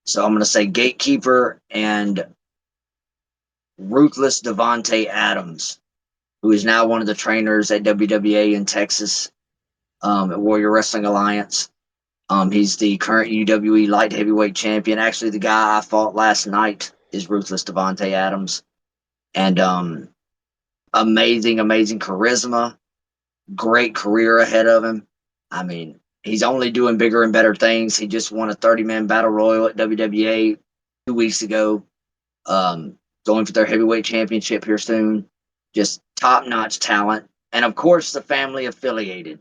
So I'm going to say Gatekeeper and Ruthless Devontae Adams, who is now one of the trainers at WWA in Texas, at Warrior Wrestling Alliance. He's the current UWE light heavyweight champion. Actually, the guy I fought last night is Ruthless Devontae Adams. And amazing, amazing charisma, great career ahead of him. I mean, he's only doing bigger and better things. He just won a 30-man battle royal at WWA 2 weeks ago. Going for their heavyweight championship here soon. Just top-notch talent. And, of course, the family affiliated.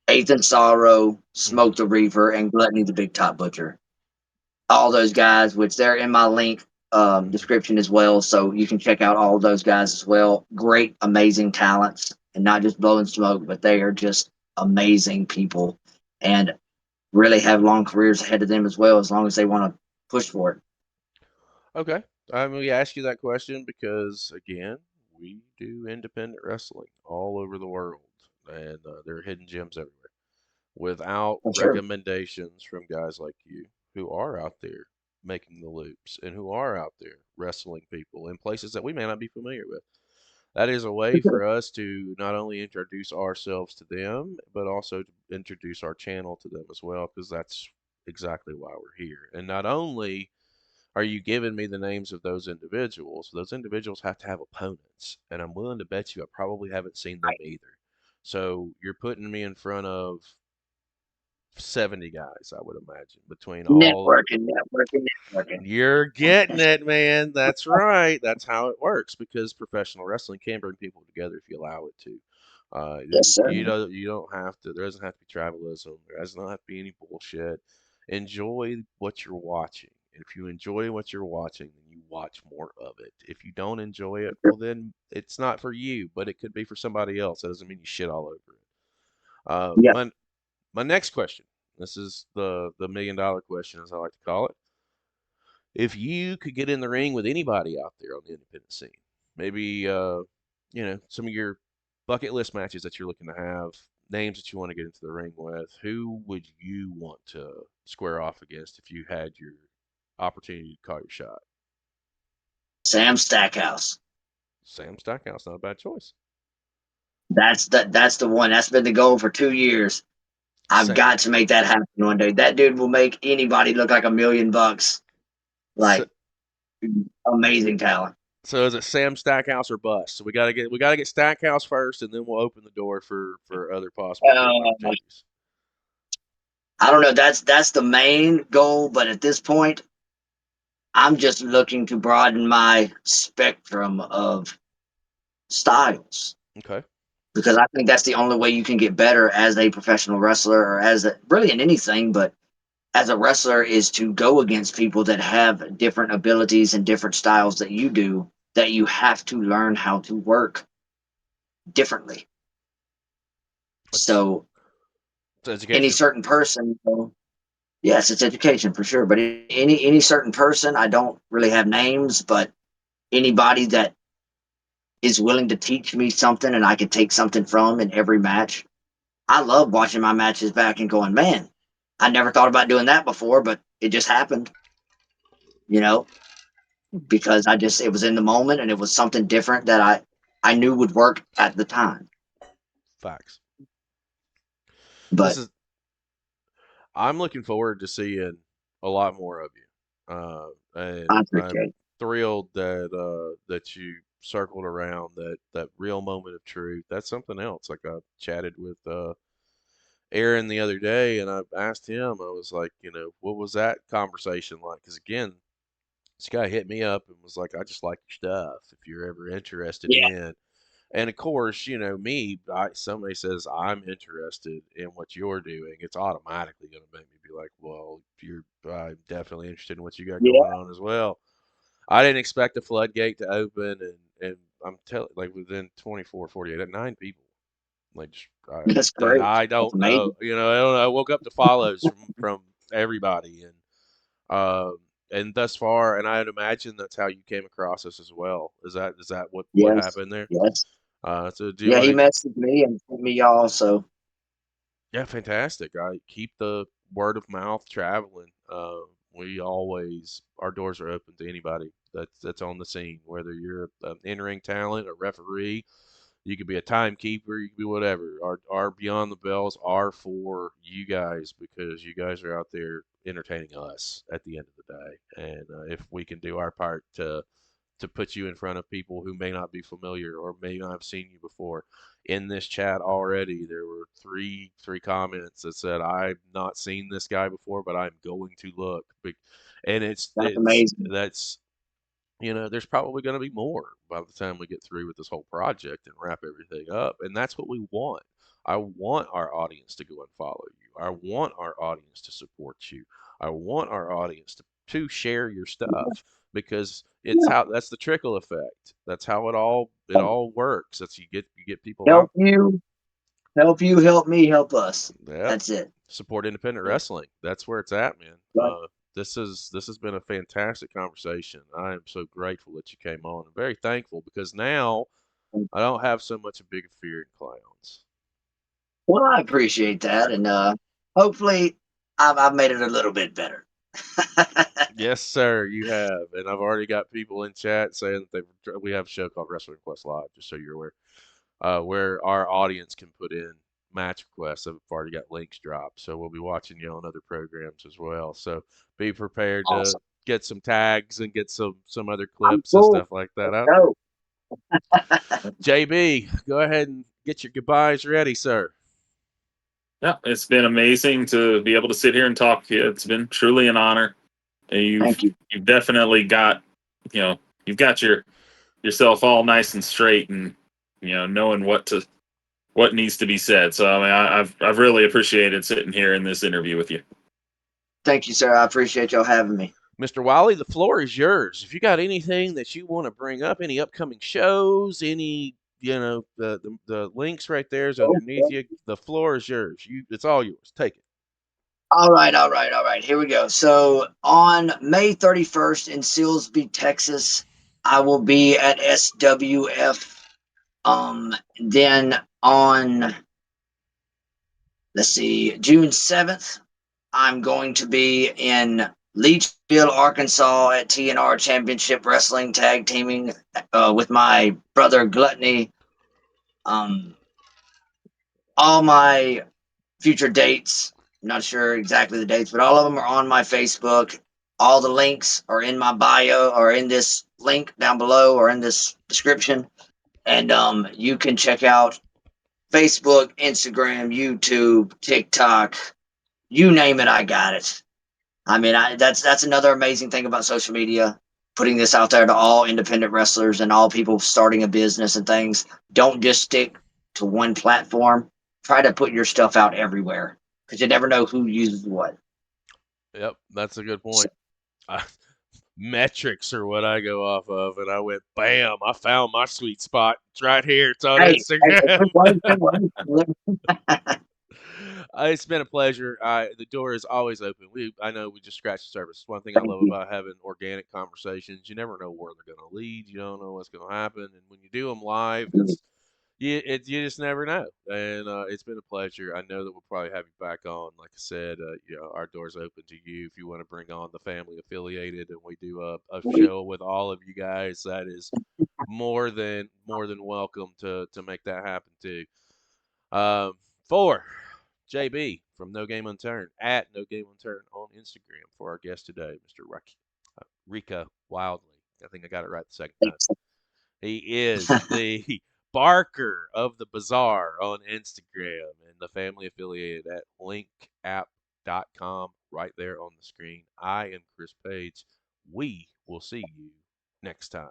Eighth and Sorrow, Smoke the Reaver, and Gluttony the Big Top Butcher. All those guys, which they're in my link description as well, so you can check out all those guys as well. Great, amazing talents, and not just blowing smoke, but they are just amazing people, and really have long careers ahead of them as well, as long as they want to push for it. Okay. We asked you that question because, again, we do independent wrestling all over the world, and there are hidden gems everywhere. Without For sure. recommendations from guys like you who are out there making the loops and who are out there wrestling people in places that we may not be familiar with. That is a way for us to not only introduce ourselves to them, but also to introduce our channel to them as well, because that's exactly why we're here. And not only are you giving me the names of those individuals have to have opponents, and I'm willing to bet you I probably haven't seen them either. So you're putting me in front of 70 guys, I would imagine, between all. Networking. You're getting it, man. That's right. That's how it works, because professional wrestling can bring people together if you allow it to. Yes, sir. You don't have to. There doesn't have to be tribalism. There does not have to be any bullshit. Enjoy what you're watching. If you enjoy what you're watching, then you watch more of it. If you don't enjoy it, well, then it's not for you, but it could be for somebody else. That doesn't mean you shit all over it. Yeah. My next question. This is the $1 million question, as I like to call it. If you could get in the ring with anybody out there on the independent scene, maybe some of your bucket list matches that you're looking to have, names that you want to get into the ring with, who would you want to square off against if you had your opportunity to call your shot? Sam Stackhouse. Sam Stackhouse, not a bad choice. That's the one. That's been the goal for 2 years. I've got to make that happen one day. That dude will make anybody look like $1 million. Like, amazing talent. So is it Sam Stackhouse or bust? So we gotta get Stackhouse first, and then we'll open the door for other possible opportunities. I don't know. That's the main goal, but at this point, I'm just looking to broaden my spectrum of styles. Okay. Because I think that's the only way you can get better as a professional wrestler, or really in anything, but as a wrestler, is to go against people that have different abilities and different styles that you do, that you have to learn how to work differently. So any certain person, yes, it's education for sure, but any certain person, I don't really have names, but anybody that is willing to teach me something and I can take something from in every match. I love watching my matches back and going, man, I never thought about doing that before, but it just happened, because it was in the moment and it was something different that I knew would work at the time. Facts. But I'm looking forward to seeing a lot more of you. And I'm thrilled that you circled around that real moment of truth. That's something else. Like, I chatted with Aaron the other day, and I asked him, I was like, what was that conversation like? Because, again, this guy hit me up and was like, I just like your stuff if you're ever interested in. And of course, me, somebody says I'm interested in what you're doing, it's automatically going to make me be like, well, I'm definitely interested in what you got going on as well. I didn't expect the floodgate to open, and I'm telling, like, within 24, 48, 9 people. Like, that's great. I don't know. I don't know. I woke up to follows from everybody, and thus far, and I'd imagine that's how you came across us as well. Is that what happened there? Yes. So he messaged me and sent me y'all. So yeah, fantastic. I keep the word of mouth traveling. Our doors are open to anybody that's on the scene, whether you're an in-ring talent, a referee, you could be a timekeeper, you could be whatever. Our Beyond the Bells are for you guys because you guys are out there entertaining us at the end of the day. And if we can do our part to put you in front of people who may not be familiar or may not have seen you before. In this chat already, there were three comments that said, "I've not seen this guy before, but I'm going to look." And That's amazing. that's there's probably going to be more by the time we get through with this whole project and wrap everything up. And that's what we want. I want our audience to go and follow you. I want our audience to support you. I want our audience to share your stuff because that's the trickle effect. That's how it all works. That's you get people Help out. you, help you, help me, help us. Yep. That's it. Support independent wrestling. That's where it's at, man. Right. This has been a fantastic conversation. I am so grateful that you came on. I'm very thankful because now I don't have so much a big fear in clowns. Well, I appreciate that, and hopefully, I've made it a little bit better. Yes, sir, you have, and I've already got people in chat saying that we have a show called Wrestling Request Live, just so you're aware, where our audience can put in match requests. I've already got links dropped, so we'll be watching you on other programs as well. So be prepared to Awesome. get some tags and get some other I'm clips and cool. stuff like that Let's out there. go. JB, go ahead and get your goodbyes ready, sir. Yeah, it's been amazing to be able to sit here and talk to you. It's been truly an honor. Thank you. You've definitely got you've got yourself all nice and straight, and knowing what needs to be said. So I mean, I've really appreciated sitting here in this interview with you. Thank you, sir. I appreciate y'all having me. Mr. Wildlee, the floor is yours. If you got anything that you want to bring up, any upcoming shows, any the links right there is underneath you. The floor is yours. It's all yours. Take it. All right. Here we go. So on May 31st in Silsbee, Texas, I will be at SWF. Then on, let's see, June 7th, I'm going to be in Leechville, Arkansas at TNR Championship Wrestling tag teaming with my brother Gluttony. All my future dates, I'm not sure exactly the dates, but all of them are on my Facebook. All the links are in my bio or in this link down below or in this description. And you can check out Facebook, Instagram, YouTube, TikTok, you name it, I got it. I mean, that's another amazing thing about social media. Putting this out there to all independent wrestlers and all people starting a business and things. Don't just stick to one platform. Try to put your stuff out everywhere because you never know who uses what. Yep, that's a good point. Metrics are what I go off of, and I went, bam! I found my sweet spot. It's right here. It's on Instagram. It's been a pleasure. The door is always open. I know we just scratched the surface. One thing I love about having organic conversations, you never know where they're going to lead. You don't know what's going to happen, and when you do them live, you just never know. And it's been a pleasure. I know that we'll probably have you back on. Like I said, our door's open to you if you want to bring on the family affiliated, and we do a show with all of you guys. That is more than welcome to make that happen too. For JB from No Game Unturned at No Game Unturned on Instagram for our guest today, Mr. Rika Wildlee. I think I got it right the second time. He is the Barker of the Bazaar on Instagram and the family affiliated at linkapp.com right there on the screen. I am Chris Page. We will see you next time.